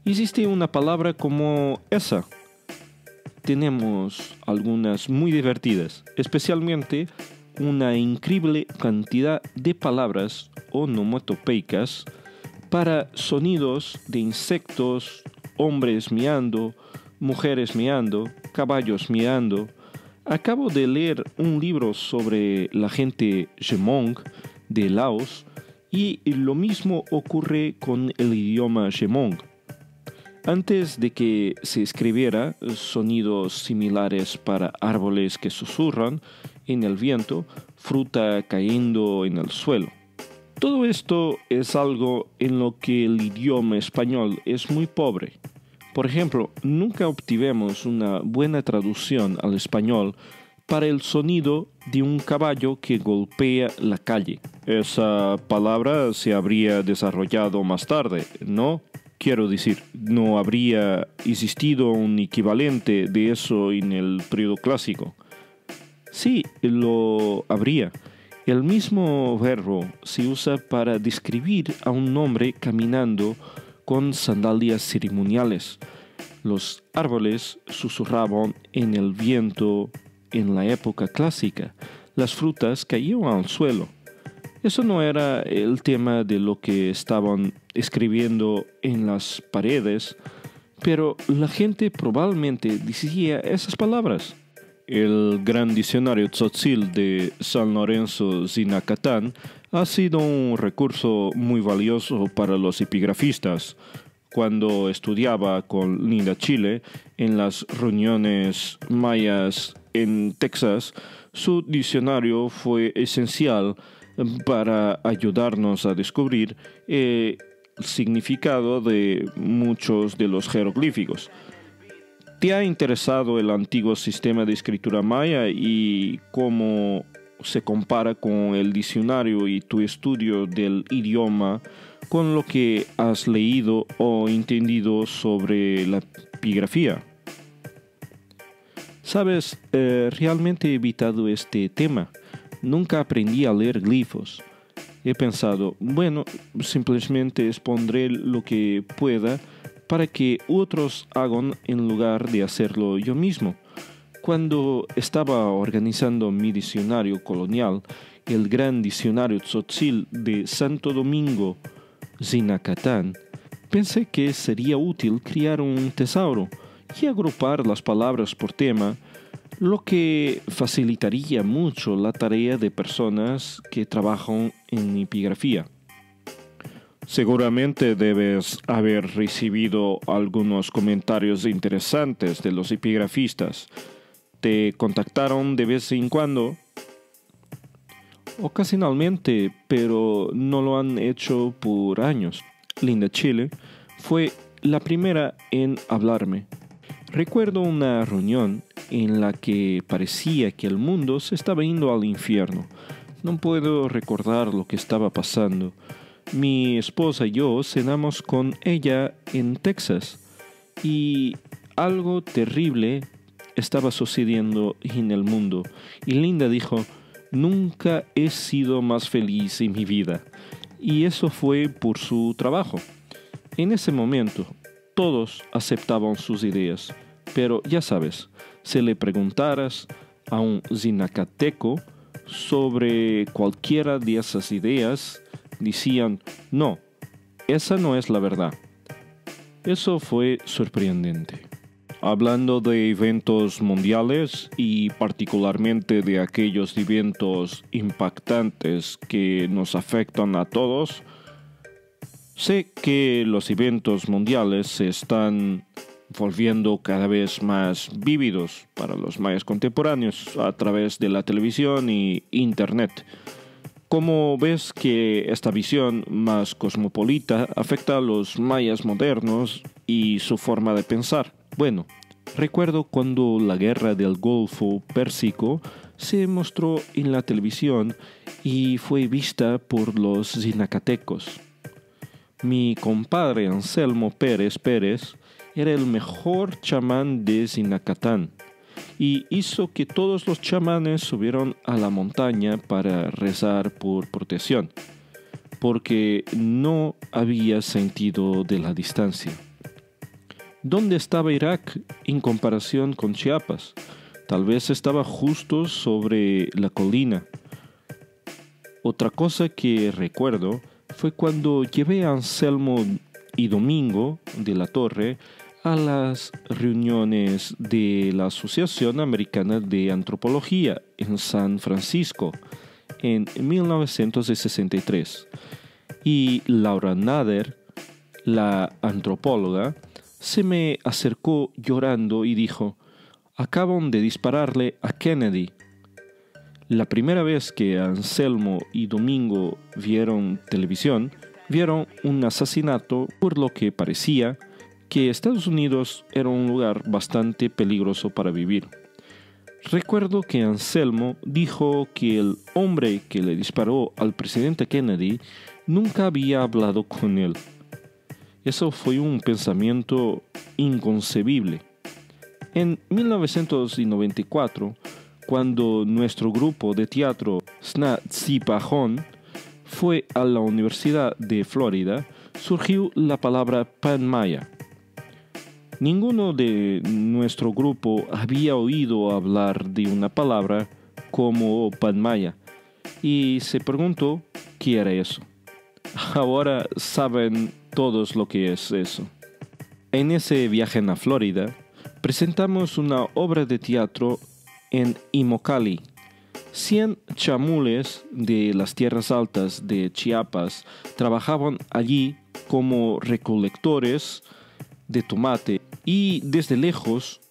¿existe una palabra como esa? Tenemos algunas muy divertidas, especialmente una increíble cantidad de palabras onomatopeicas para sonidos de insectos, hombres miando, mujeres miando, caballos miando. Acabo de leer un libro sobre la gente Hmong de Laos y lo mismo ocurre con el idioma Hmong. Antes de que se escribiera sonidos similares para árboles que susurran en el viento, fruta cayendo en el suelo. Todo esto es algo en lo que el idioma español es muy pobre. Por ejemplo, nunca obtuvimos una buena traducción al español para el sonido de un caballo que golpea la calle. Esa palabra se habría desarrollado más tarde, ¿no? Quiero decir, no habría existido un equivalente de eso en el periodo clásico. Sí, lo habría. El mismo verbo se usa para describir a un hombre caminando con sandalias ceremoniales. Los árboles susurraban en el viento en la época clásica. Las frutas caían al suelo. Eso no era el tema de lo que estaban escribiendo en las paredes, pero la gente probablemente decía esas palabras. El gran diccionario tzotzil de San Lorenzo Zinacatán ha sido un recurso muy valioso para los epigrafistas. Cuando estudiaba con Linda Chile en las reuniones mayas en Texas, su diccionario fue esencial para ayudarnos a descubrir el significado de muchos de los jeroglíficos. ¿Te ha interesado el antiguo sistema de escritura maya y cómo se compara con el diccionario y tu estudio del idioma con lo que has leído o entendido sobre la epigrafía? Sabes, realmente he evitado este tema. Nunca aprendí a leer glifos. He pensado, bueno, simplemente expondré lo que pueda para que otros hagan en lugar de hacerlo yo mismo. Cuando estaba organizando mi diccionario colonial, el gran diccionario tzotzil de Santo Domingo, Zinacatán, pensé que sería útil crear un tesauro y agrupar las palabras por tema, lo que facilitaría mucho la tarea de personas que trabajan en epigrafía. Seguramente debes haber recibido algunos comentarios interesantes de los epigrafistas. ¿Te contactaron de vez en cuando? Ocasionalmente, pero no lo han hecho por años. Linda Chile fue la primera en hablarme. Recuerdo una reunión en la que parecía que el mundo se estaba yendo al infierno. No puedo recordar lo que estaba pasando. Mi esposa y yo cenamos con ella en Texas y algo terrible estaba sucediendo en el mundo. Y Linda dijo: nunca he sido más feliz en mi vida. Y eso fue por su trabajo. En ese momento, todos aceptaban sus ideas. Pero ya sabes, si le preguntaras a un zinacateco sobre cualquiera de esas ideas, decían: no, esa no es la verdad. Eso fue sorprendente. Hablando de eventos mundiales y particularmente de aquellos eventos impactantes que nos afectan a todos, sé que los eventos mundiales se están volviendo cada vez más vívidos para los mayas contemporáneos a través de la televisión y internet. ¿Cómo ves que esta visión más cosmopolita afecta a los mayas modernos y su forma de pensar? Bueno, recuerdo cuando la guerra del Golfo Pérsico se mostró en la televisión y fue vista por los zinacatecos. Mi compadre Anselmo Pérez Pérez era el mejor chamán de Zinacatán y hizo que todos los chamanes subieron a la montaña para rezar por protección, porque no había sentido de la distancia. ¿Dónde estaba Irak en comparación con Chiapas? Tal vez estaba justo sobre la colina. Otra cosa que recuerdo fue cuando llevé a Anselmo y Domingo de la Torre a las reuniones de la Asociación Americana de Antropología en San Francisco en 1963. Y Laura Nader, la antropóloga, se me acercó llorando y dijo: acaban de dispararle a Kennedy. La primera vez que Anselmo y Domingo vieron televisión, vieron un asesinato, por lo que parecía que Estados Unidos era un lugar bastante peligroso para vivir. Recuerdo que Anselmo dijo que el hombre que le disparó al presidente Kennedy nunca había hablado con él. Eso fue un pensamiento inconcebible. En 1994, cuando nuestro grupo de teatro Snat-Zipajón fue a la Universidad de Florida, surgió la palabra Panmaya. Ninguno de nuestro grupo había oído hablar de una palabra como Panmaya y se preguntó qué era eso. Ahora saben todos lo que es eso. En ese viaje a Florida, presentamos una obra de teatro en Immokalee. 100 chamules de las tierras altas de Chiapas trabajaban allí como recolectores de tomate y desde lejos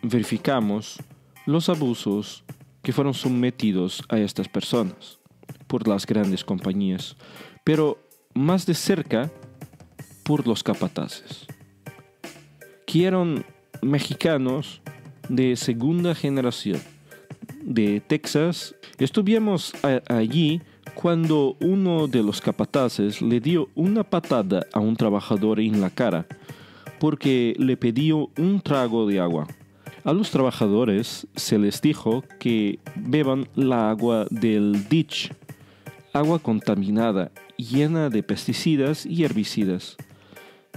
verificamos los abusos que fueron sometidos a estas personas por las grandes compañías, pero más de cerca por los capataces, que eran mexicanos de segunda generación de Texas. Estuvimos allí cuando uno de los capataces le dio una patada a un trabajador en la cara porque le pidió un trago de agua. A los trabajadores se les dijo que beban la agua del ditch, agua contaminada, llena de pesticidas y herbicidas.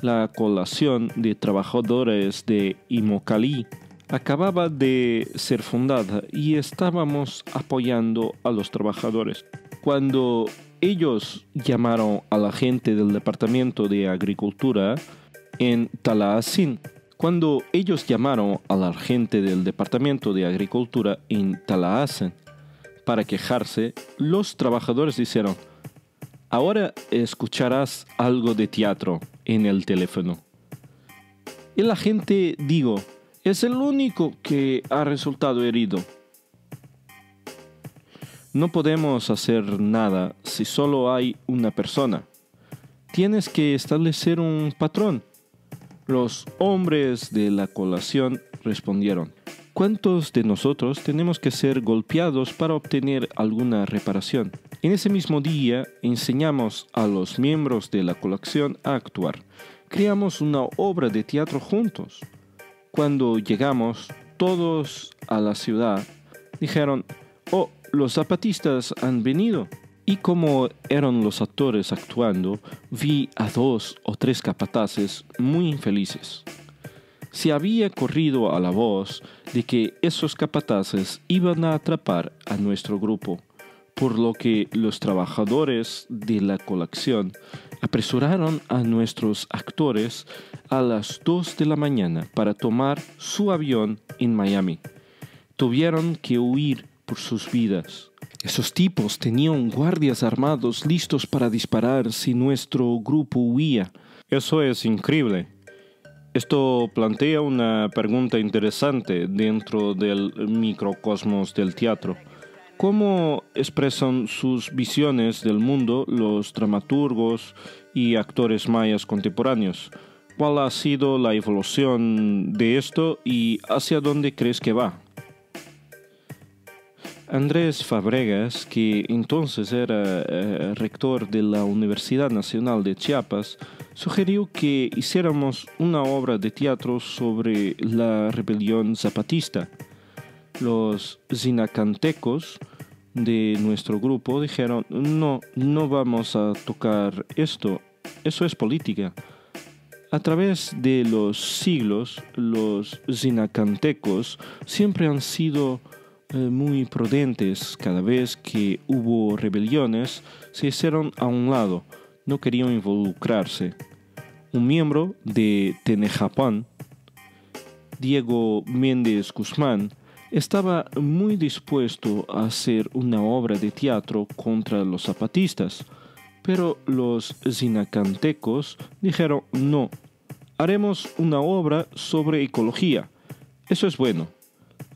La coalición de trabajadores de Immokalee acababa de ser fundada y estábamos apoyando a los trabajadores. Cuando ellos llamaron a la gente del Departamento de Agricultura en Tallahassee, para quejarse, los trabajadores dijeron: ahora escucharás algo de teatro en el teléfono. Y la gente dijo: Es el único que ha resultado herido. No podemos hacer nada si solo hay una persona. Tienes que establecer un patrón. Los hombres de la colación respondieron: ¿cuántos de nosotros tenemos que ser golpeados para obtener alguna reparación? En ese mismo día enseñamos a los miembros de la colación a actuar. Creamos una obra de teatro juntos. Cuando llegamos todos a la ciudad, dijeron: «Oh, los zapatistas han venido». Y como eran los actores actuando, vi a 2 o 3 capataces muy infelices. Se había corrido a la voz de que esos capataces iban a atrapar a nuestro grupo, por lo que los trabajadores de la colección apresuraron a nuestros actores a las 2 de la mañana para tomar su avión en Miami. Tuvieron que huir por sus vidas. Esos tipos tenían guardias armados listos para disparar si nuestro grupo huía. Eso es increíble. Esto plantea una pregunta interesante dentro del microcosmos del teatro. ¿Cómo expresan sus visiones del mundo los dramaturgos y actores mayas contemporáneos? ¿Cuál ha sido la evolución de esto y hacia dónde crees que va? Andrés Fabregas, que entonces era rector de la Universidad Nacional de Chiapas, sugirió que hiciéramos una obra de teatro sobre la rebelión zapatista. Los zinacantecos de nuestro grupo dijeron: no vamos a tocar esto, eso es política. A través de los siglos, los zinacantecos siempre han sido muy prudentes. Cada vez que hubo rebeliones, se hicieron a un lado, no querían involucrarse. Un miembro de Tenejapán, Diego Méndez Guzmán, estaba muy dispuesto a hacer una obra de teatro contra los zapatistas, pero los zinacantecos dijeron: no, haremos una obra sobre ecología, eso es bueno.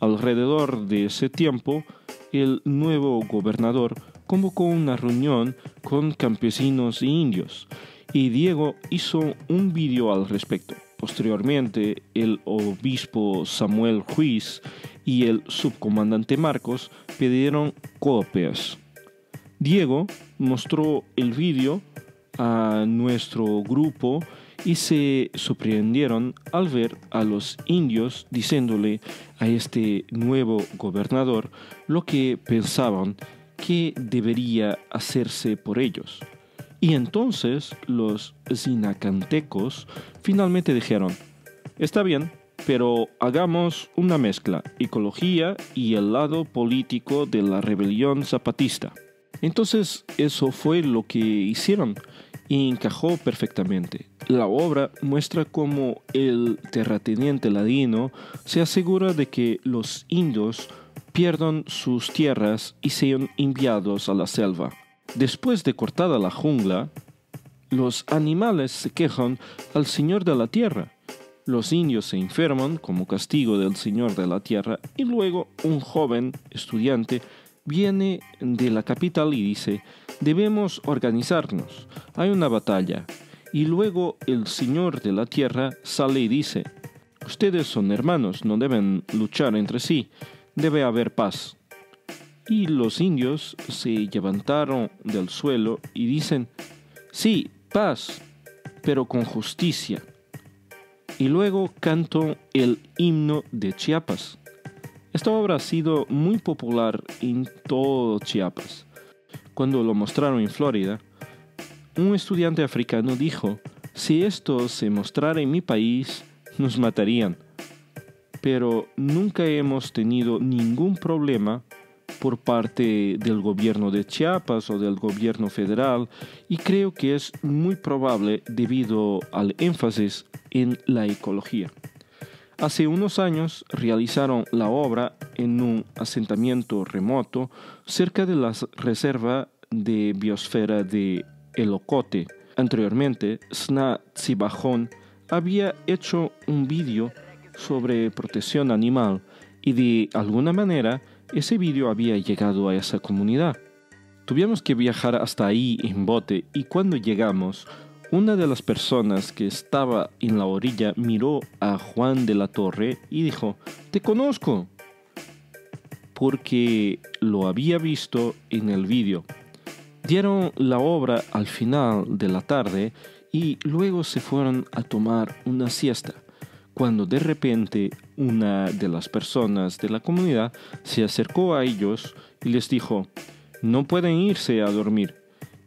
Alrededor de ese tiempo, el nuevo gobernador convocó una reunión con campesinos e indios, y Diego hizo un vídeo al respecto. Posteriormente, el obispo Samuel Ruiz y el subcomandante Marcos pidieron copias. Diego mostró el vídeo a nuestro grupo y se sorprendieron al ver a los indios diciéndole a este nuevo gobernador lo que pensaban que debería hacerse por ellos. Y entonces los zinacantecos finalmente dijeron: está bien, pero hagamos una mezcla, ecología y el lado político de la rebelión zapatista. Entonces eso fue lo que hicieron y encajó perfectamente. La obra muestra cómo el terrateniente ladino se asegura de que los indios pierdan sus tierras y sean enviados a la selva. Después de cortada la jungla, los animales se quejan al Señor de la Tierra. Los indios se enferman como castigo del Señor de la Tierra y luego un joven estudiante viene de la capital y dice: debemos organizarnos, hay una batalla. Y luego el Señor de la Tierra sale y dice: ustedes son hermanos, no deben luchar entre sí, debe haber paz. Y los indios se levantaron del suelo y dicen: sí, paz, pero con justicia. Y luego cantó el himno de Chiapas. Esta obra ha sido muy popular en todo Chiapas. Cuando lo mostraron en Florida, un estudiante africano dijo: si esto se mostrara en mi país, nos matarían. Pero nunca hemos tenido ningún problema por parte del gobierno de Chiapas o del gobierno federal, y creo que es muy probable debido al énfasis en la ecología. Hace unos años realizaron la obra en un asentamiento remoto cerca de la reserva de biosfera de El Ocote. Anteriormente, Sna Tzibajón había hecho un vídeo sobre protección animal y de alguna manera ese vídeo había llegado a esa comunidad. Tuvimos que viajar hasta ahí en bote y cuando llegamos, una de las personas que estaba en la orilla miró a Juan de la Torre y dijo: «Te conozco», porque lo había visto en el vídeo. Dieron la obra al final de la tarde y luego se fueron a tomar una siesta, cuando de repente una de las personas de la comunidad se acercó a ellos y les dijo: «No pueden irse a dormir.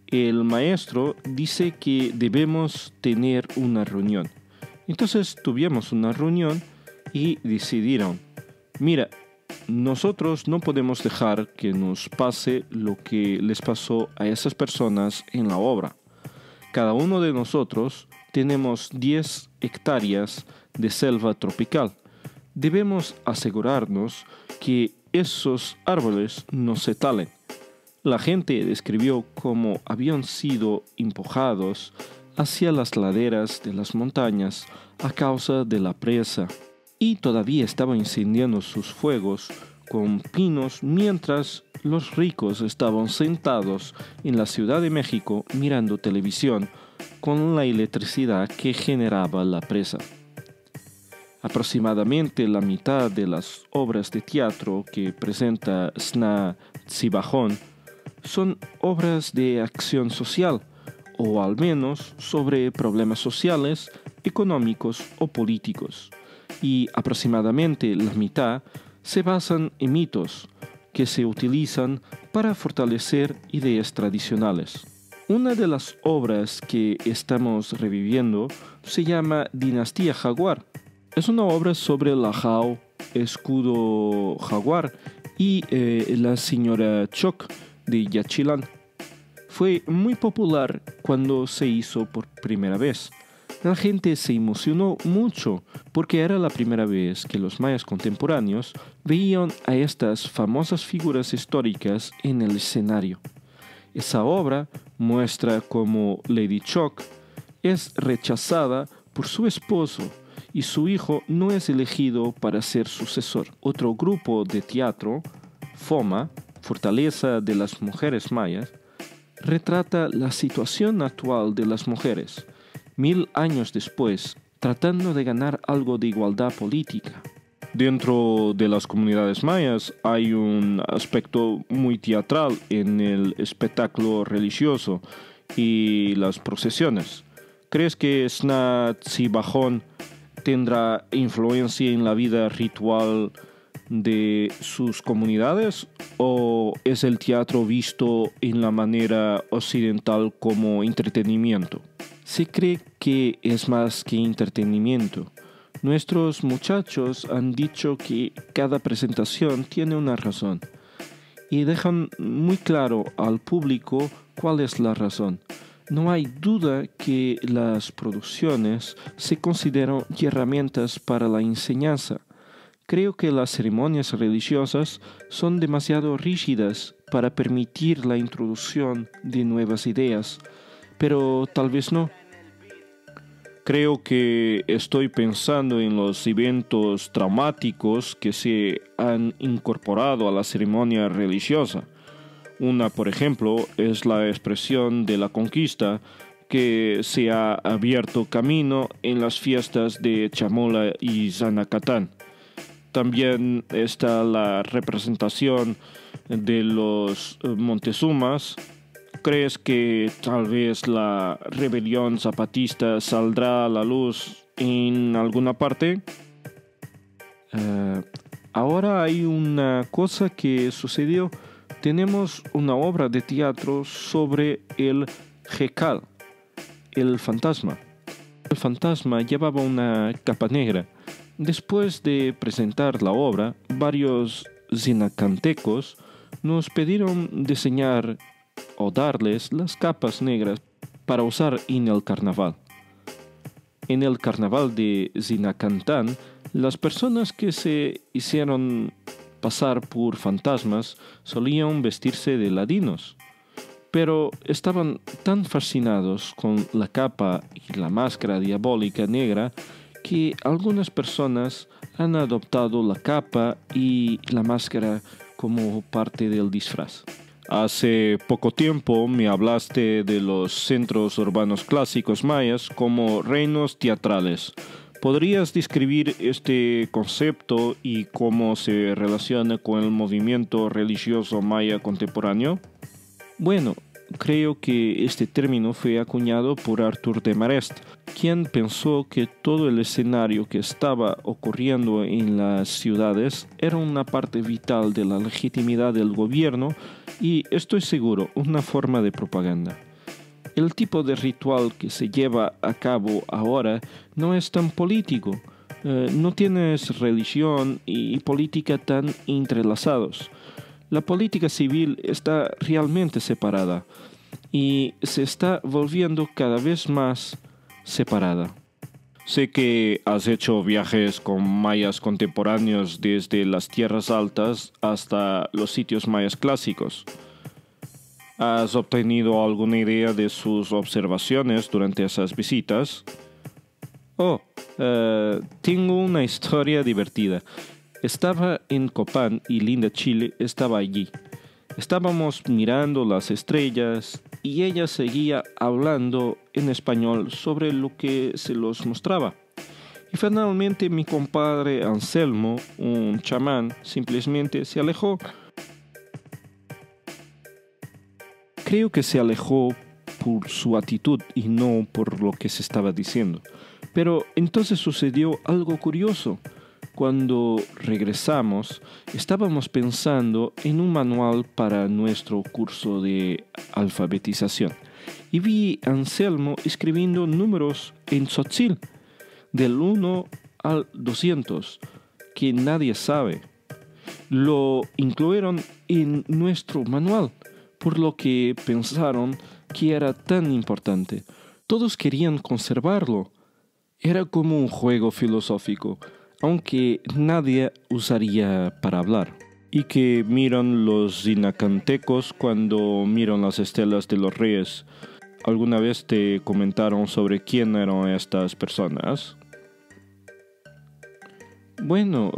El maestro dice que debemos tener una reunión». Entonces tuvimos una reunión y decidieron: «Mira, nosotros no podemos dejar que nos pase lo que les pasó a esas personas en la obra. Cada uno de nosotros tenemos 10 hectáreas de selva tropical. Debemos asegurarnos que esos árboles no se talen». La gente describió cómo habían sido empujados hacia las laderas de las montañas a causa de la presa y todavía estaban incendiando sus fuegos con pinos mientras los ricos estaban sentados en la Ciudad de México mirando televisión con la electricidad que generaba la presa. Aproximadamente la mitad de las obras de teatro que presenta Sna Tzibajón son obras de acción social, o al menos sobre problemas sociales, económicos o políticos, y aproximadamente la mitad se basan en mitos que se utilizan para fortalecer ideas tradicionales. Una de las obras que estamos reviviendo se llama Dinastía Jaguar. Es una obra sobre la Jao, escudo jaguar, y la señora Choc de Yaxchilán. Fue muy popular cuando se hizo por primera vez. La gente se emocionó mucho porque era la primera vez que los mayas contemporáneos veían a estas famosas figuras históricas en el escenario. Esa obra muestra cómo Lady Choc es rechazada por su esposo y su hijo no es elegido para ser sucesor. Otro grupo de teatro, FOMA, Fortaleza de las Mujeres Mayas, retrata la situación actual de las mujeres, 1000 años después, tratando de ganar algo de igualdad política. Dentro de las comunidades mayas hay un aspecto muy teatral en el espectáculo religioso y las procesiones. ¿Crees que Sna Tzibajón tendrá influencia en la vida ritual de sus comunidades o es el teatro visto en la manera occidental como entretenimiento? Se cree que es más que entretenimiento. Nuestros muchachos han dicho que cada presentación tiene una razón y dejan muy claro al público cuál es la razón. No hay duda que las producciones se consideran herramientas para la enseñanza. Creo que las ceremonias religiosas son demasiado rígidas para permitir la introducción de nuevas ideas, pero tal vez no. Creo que estoy pensando en los eventos traumáticos que se han incorporado a la ceremonia religiosa. Una, por ejemplo, es la expresión de la conquista que se ha abierto camino en las fiestas de Chamola y Zanacatán. También está la representación de los Montezumas. ¿Crees que tal vez la rebelión zapatista saldrá a la luz en alguna parte? Ahora hay una cosa que sucedió. Tenemos una obra de teatro sobre el Jekal, el fantasma. El fantasma llevaba una capa negra. Después de presentar la obra, varios zinacantecos nos pidieron diseñar o darles las capas negras para usar en el carnaval. En el carnaval de Zinacantán, las personas que se hicieron pasar por fantasmas solían vestirse de ladinos, pero estaban tan fascinados con la capa y la máscara diabólica negra que algunas personas han adoptado la capa y la máscara como parte del disfraz. Hace poco tiempo me hablaste de los centros urbanos clásicos mayas como reinos teatrales. ¿Podrías describir este concepto y cómo se relaciona con el movimiento religioso maya contemporáneo? Bueno, creo que este término fue acuñado por Artur de Marest, quien pensó que todo el escenario que estaba ocurriendo en las ciudades era una parte vital de la legitimidad del gobierno y, estoy seguro, una forma de propaganda. El tipo de ritual que se lleva a cabo ahora no es tan político, no tienes religión y política tan entrelazados. La política civil está realmente separada y se está volviendo cada vez más separada. Sé que has hecho viajes con mayas contemporáneos desde las tierras altas hasta los sitios mayas clásicos. ¿Has obtenido alguna idea de sus observaciones durante esas visitas? Tengo una historia divertida. Estaba en Copán y Linda Chile estaba allí. Estábamos mirando las estrellas y ella seguía hablando en español sobre lo que se los mostraba. Y finalmente mi compadre Anselmo, un chamán, simplemente se alejó. Creo que se alejó por su actitud y no por lo que se estaba diciendo. Pero entonces sucedió algo curioso. Cuando regresamos, estábamos pensando en un manual para nuestro curso de alfabetización y vi a Anselmo escribiendo números en tzotzil, del 1 al 200, que nadie sabe. Lo incluyeron en nuestro manual, por lo que pensaron que era tan importante. Todos querían conservarlo. Era como un juego filosófico, aunque nadie usaría para hablar. ¿Y que miran los zinacantecos cuando miran las estelas de los reyes? ¿Alguna vez te comentaron sobre quién eran estas personas? Bueno,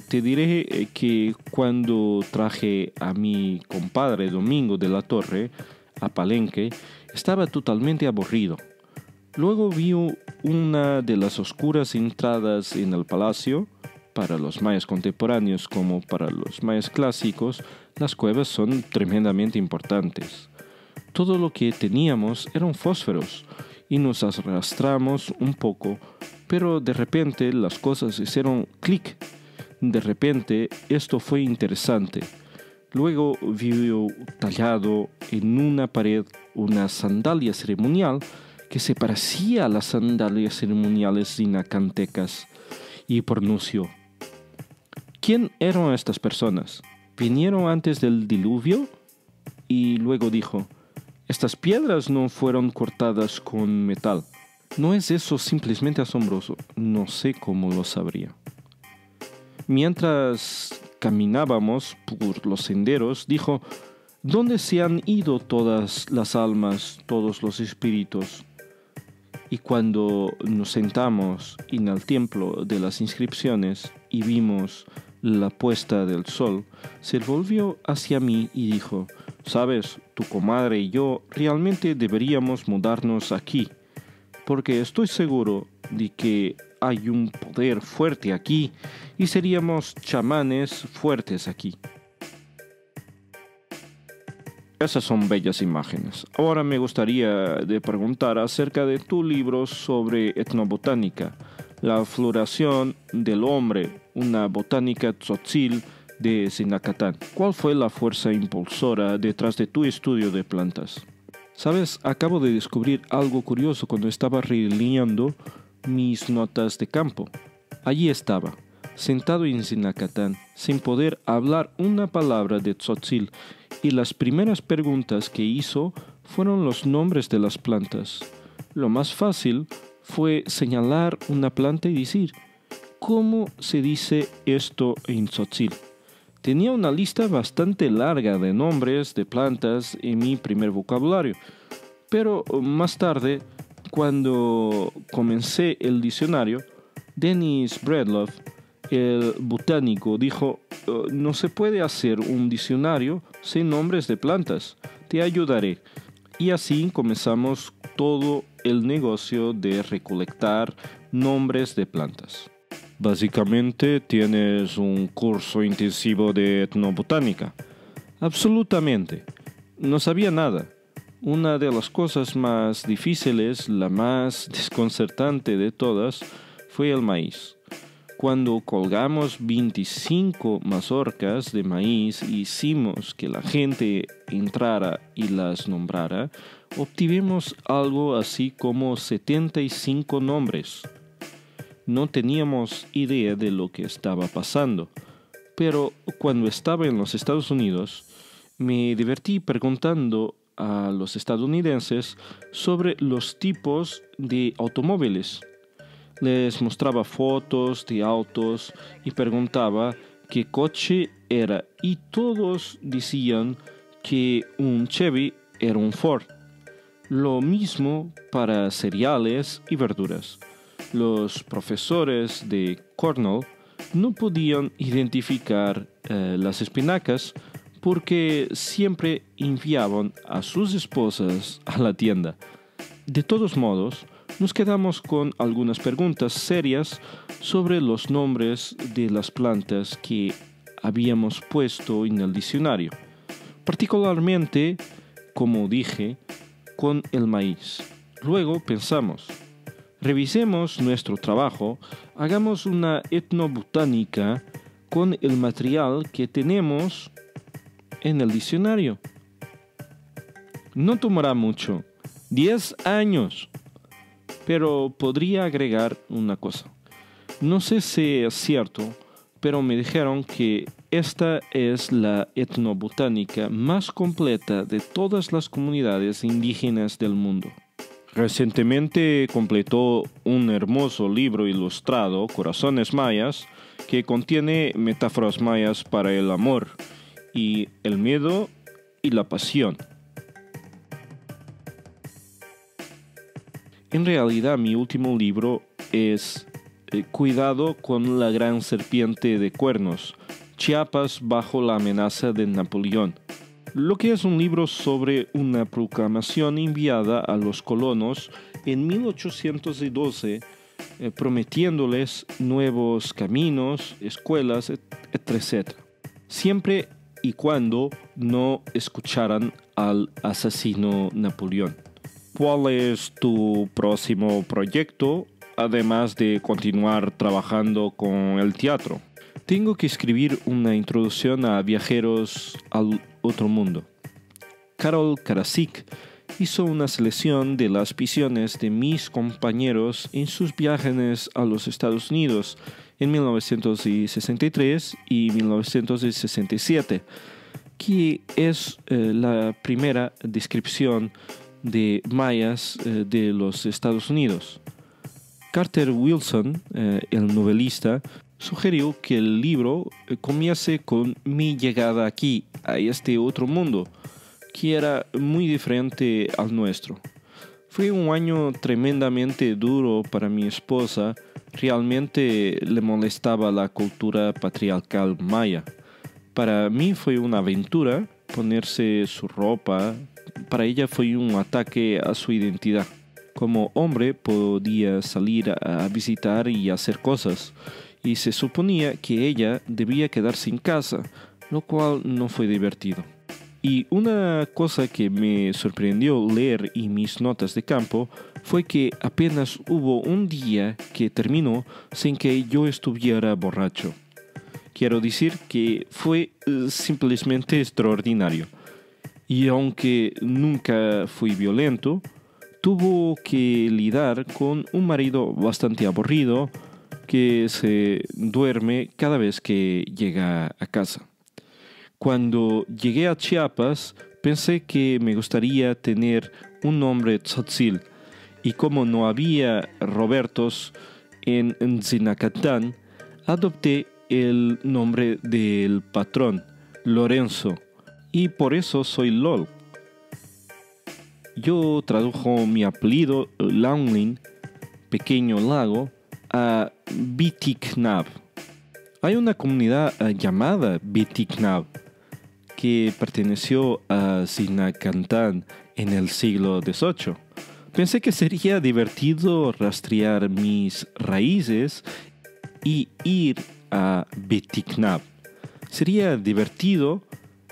te diré que cuando traje a mi compadre Domingo de la Torre a Palenque, estaba totalmente aburrido. Luego vi una de las oscuras entradas en el palacio. Para los mayas contemporáneos como para los mayas clásicos, las cuevas son tremendamente importantes. Todo lo que teníamos eran fósforos y nos arrastramos un poco, pero de repente las cosas hicieron clic. De repente esto fue interesante. Luego vi tallado en una pared una sandalia ceremonial que se parecía a las sandalias ceremoniales zinacantecas, y pronunció: ¿quién eran estas personas? ¿Vinieron antes del diluvio? Y luego dijo: estas piedras no fueron cortadas con metal. ¿No es eso simplemente asombroso? No sé cómo lo sabría. Mientras caminábamos por los senderos, dijo: ¿dónde se han ido todas las almas, todos los espíritus? Y cuando nos sentamos en el templo de las inscripciones y vimos la puesta del sol, se volvió hacia mí y dijo: ¿sabes? Tu comadre y yo realmente deberíamos mudarnos aquí, porque estoy seguro de que hay un poder fuerte aquí y seríamos chamanes fuertes aquí. Esas son bellas imágenes. Ahora me gustaría de preguntar acerca de tu libro sobre etnobotánica, la floración del hombre, una botánica tzotzil de Zinacatán. ¿Cuál fue la fuerza impulsora detrás de tu estudio de plantas? Sabes, acabo de descubrir algo curioso cuando estaba releyendo mis notas de campo. Allí estaba, sentado en Zinacatán, sin poder hablar una palabra de tzotzil, y las primeras preguntas que hizo fueron los nombres de las plantas. Lo más fácil fue señalar una planta y decir: ¿cómo se dice esto en tzotzil? Tenía una lista bastante larga de nombres de plantas en mi primer vocabulario, pero más tarde, cuando comencé el diccionario, Dennis Bredlov El botánico dijo, no se puede hacer un diccionario sin nombres de plantas. Te ayudaré. Y así comenzamos todo el negocio de recolectar nombres de plantas. Básicamente tienes un curso intensivo de etnobotánica. Absolutamente. No sabía nada. Una de las cosas más difíciles, la más desconcertante de todas, fue el maíz. Cuando colgamos 25 mazorcas de maíz y hicimos que la gente entrara y las nombrara, obtuvimos algo así como 75 nombres. No teníamos idea de lo que estaba pasando, pero cuando estaba en los Estados Unidos, me divertí preguntando a los estadounidenses sobre los tipos de automóviles. Les mostraba fotos de autos y preguntaba qué coche era y todos decían que un Chevy era un Ford. Lo mismo para cereales y verduras. Los profesores de Cornell no podían identificar las espinacas porque siempre enviaban a sus esposas a la tienda. De todos modos, nos quedamos con algunas preguntas serias sobre los nombres de las plantas que habíamos puesto en el diccionario, particularmente, como dije, con el maíz. Luego pensamos, revisemos nuestro trabajo, hagamos una etnobotánica con el material que tenemos en el diccionario. No tomará mucho, 10 años. Pero podría agregar una cosa. No sé si es cierto, pero me dijeron que esta es la etnobotánica más completa de todas las comunidades indígenas del mundo. Recientemente completó un hermoso libro ilustrado, Corazones Mayas, que contiene metáforas mayas para el amor y el miedo y la pasión. En realidad, mi último libro es Cuidado con la gran serpiente de cuernos, Chiapas bajo la amenaza de Napoleón, lo que es un libro sobre una proclamación enviada a los colonos en 1812, prometiéndoles nuevos caminos, escuelas, etc. Siempre y cuando no escucharan al asesino Napoleón. ¿Cuál es tu próximo proyecto, además de continuar trabajando con el teatro? Tengo que escribir una introducción a Viajeros al Otro Mundo. Carol Karasik hizo una selección de las visiones de mis compañeros en sus viajes a los Estados Unidos en 1963 y 1967, que es la primera descripción de mayas de los Estados Unidos. Carter Wilson, el novelista, sugirió que el libro comience con mi llegada aquí, a este otro mundo, que era muy diferente al nuestro. Fue un año tremendamente duro para mi esposa. Realmente le molestaba la cultura patriarcal maya. Para mí fue una aventura ponerse su ropa. Para ella fue un ataque a su identidad. Como hombre podía salir a visitar y hacer cosas, y se suponía que ella debía quedarse en casa, lo cual no fue divertido. Y una cosa que me sorprendió leer en mis notas de campo fue que apenas hubo un día que terminó sin que yo estuviera borracho. Quiero decir que fue simplemente extraordinario. Y aunque nunca fui violento, tuvo que lidiar con un marido bastante aburrido que se duerme cada vez que llega a casa. Cuando llegué a Chiapas, pensé que me gustaría tener un nombre tzotzil, y como no había Robertos en Zinacatán, adopté el nombre del patrón, Lorenzo, y por eso soy LOL. Yo tradujo mi apellido Launlin, pequeño lago, a Bitiknab, Hay una comunidad llamada Bitiknab que perteneció a Sinacantán en el siglo XVIII. Pensé que sería divertido rastrear mis raíces y ir a Bitiknab. Sería divertido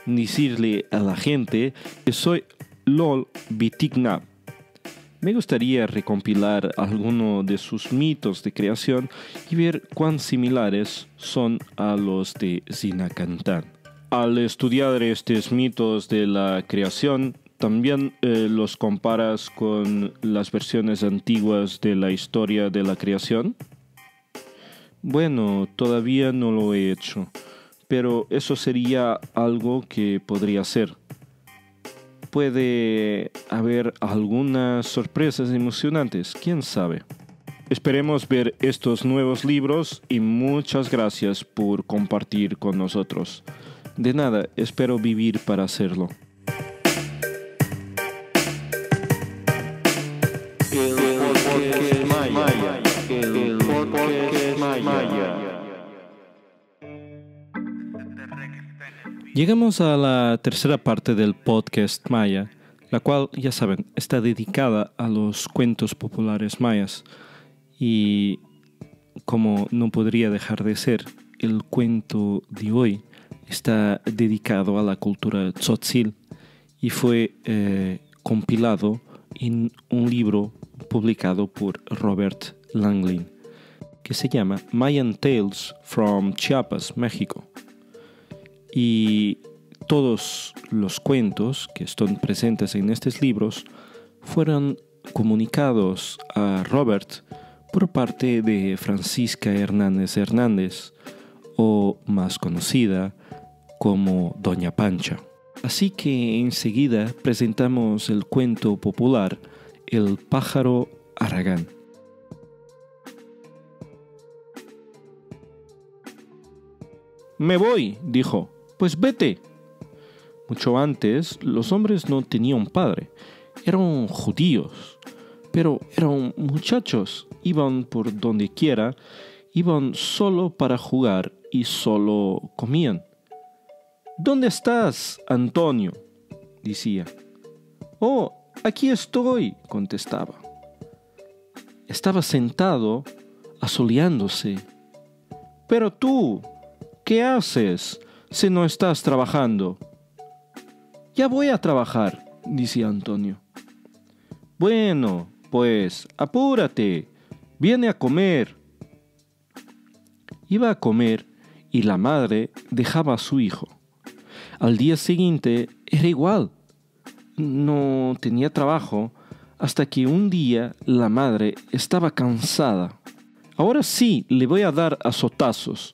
decirle a la gente que soy Lol Bitiknab. Me gustaría recompilar algunos de sus mitos de creación y ver cuán similares son a los de Sinacantán. Al estudiar estos mitos de la creación, ¿también los comparas con las versiones antiguas de la historia de la creación? Bueno, todavía no lo he hecho, pero eso sería algo que podría hacer. Puede haber algunas sorpresas emocionantes, quién sabe. Esperemos ver estos nuevos libros y muchas gracias por compartir con nosotros. De nada, espero vivir para hacerlo. Llegamos a la tercera parte del podcast maya, la cual, ya saben, está dedicada a los cuentos populares mayas. Y como no podría dejar de ser, el cuento de hoy está dedicado a la cultura tzotzil y fue compilado en un libro publicado por Robert Langley que se llama Mayan Tales from Chiapas, México. Y todos los cuentos que están presentes en estos libros fueron comunicados a Robert por parte de Francisca Hernández Hernández, o más conocida como Doña Pancha. Así que enseguida presentamos el cuento popular El pájaro Aragán. «Me voy», dijo. «Pues vete». Mucho antes, los hombres no tenían padre. Eran judíos, pero eran muchachos. Iban por donde quiera, iban solo para jugar y solo comían. «¿Dónde estás, Antonio?», decía. «Oh, aquí estoy», contestaba. Estaba sentado, asoleándose. «Pero tú, ¿qué haces si no estás trabajando?» «Ya voy a trabajar», decía Antonio. «Bueno, pues, apúrate, viene a comer». Iba a comer y la madre dejaba a su hijo. Al día siguiente era igual. No tenía trabajo hasta que un día la madre estaba cansada. «Ahora sí le voy a dar azotazos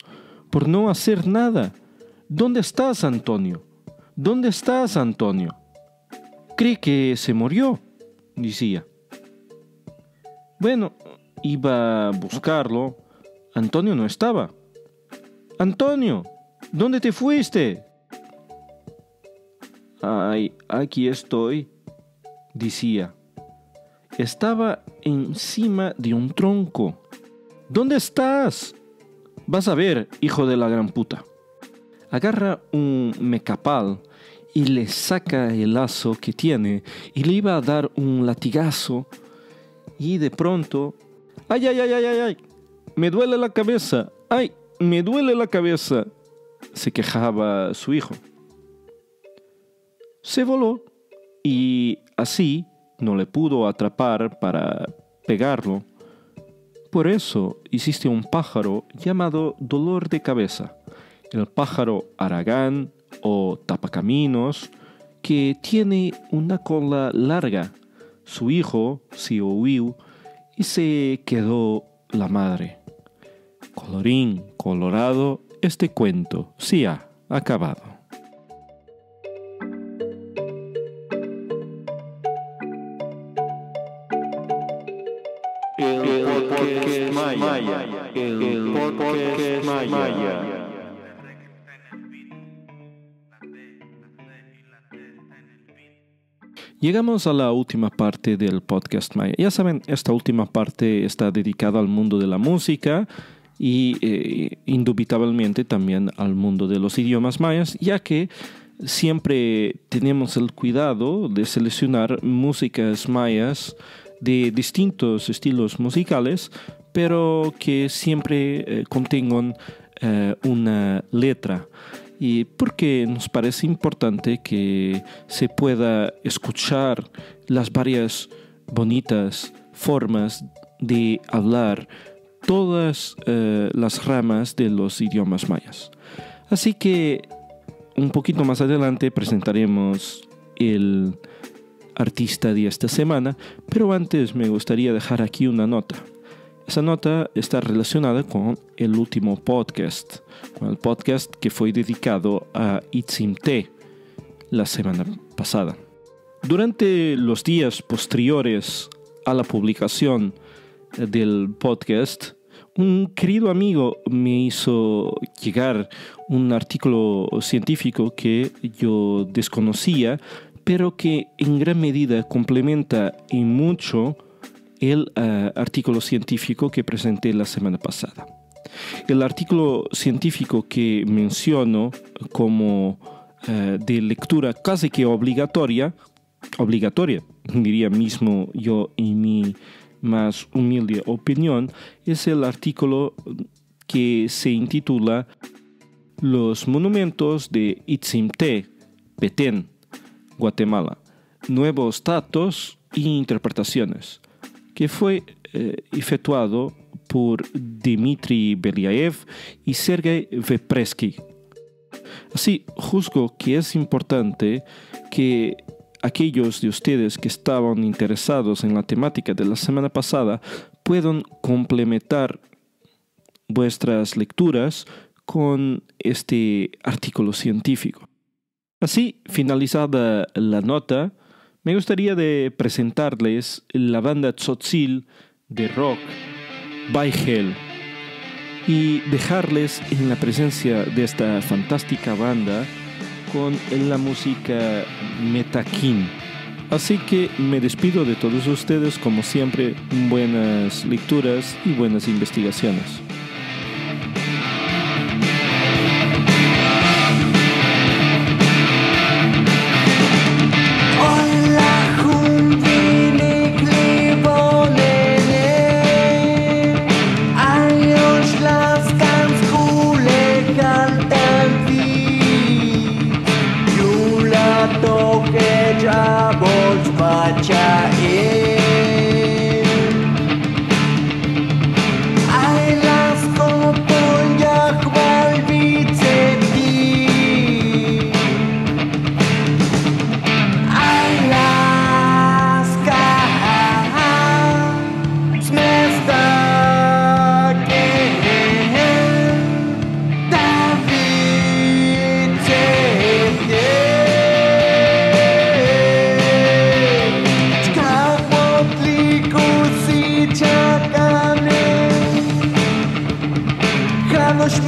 por no hacer nada. ¿Dónde estás, Antonio? ¿Dónde estás, Antonio?» «Cree que se murió», decía. Bueno, iba a buscarlo. Antonio no estaba. «Antonio, ¿dónde te fuiste?» «Ay, aquí estoy», decía. Estaba encima de un tronco. «¿Dónde estás?» «Vas a ver, hijo de la gran puta». Agarra un mecapal y le saca el lazo que tiene y le iba a dar un latigazo y de pronto... ¡Ay, ay, ay, ay, ay, ay! ¡Me duele la cabeza! ¡Ay, me duele la cabeza!, se quejaba su hijo. Se voló y así no le pudo atrapar para pegarlo. Por eso existe un pájaro llamado dolor de cabeza, el pájaro Aragán o tapacaminos, que tiene una cola larga. Su hijo se huyó y se quedó la madre. Colorín colorado, este cuento se ha acabado. El podcast Maya. El podcast Maya. Llegamos a la última parte del podcast maya. Ya saben, esta última parte está dedicada al mundo de la música y indubitablemente también al mundo de los idiomas mayas, ya que siempre tenemos el cuidado de seleccionar músicas mayas de distintos estilos musicales, pero que siempre contengan una letra. Y porque nos parece importante que se pueda escuchar las varias bonitas formas de hablar todas las ramas de los idiomas mayas. Así que un poquito más adelante presentaremos el artista de esta semana, pero antes me gustaría dejar aquí una nota. Esa nota está relacionada con el último podcast, con el podcast que fue dedicado a Itzimté la semana pasada. Durante los días posteriores a la publicación del podcast, un querido amigo me hizo llegar un artículo científico que yo desconocía, pero que en gran medida complementa y mucho el artículo científico que presenté la semana pasada. El artículo científico que menciono como de lectura casi que obligatoria, diría mismo yo en mi más humilde opinión, es el artículo que se intitula Los monumentos de Itzimté, Petén, Guatemala, nuevos datos e interpretaciones, que fue efectuado por Dmitry Beliaev y Sergei Vepresky. Así, juzgo que es importante que aquellos de ustedes que estaban interesados en la temática de la semana pasada puedan complementar vuestras lecturas con este artículo científico. Así, finalizada la nota, me gustaría de presentarles la banda Tzotzil de rock Baigel y dejarles en la presencia de esta fantástica banda con la música Metakin. Así que me despido de todos ustedes, como siempre, buenas lecturas y buenas investigaciones. Los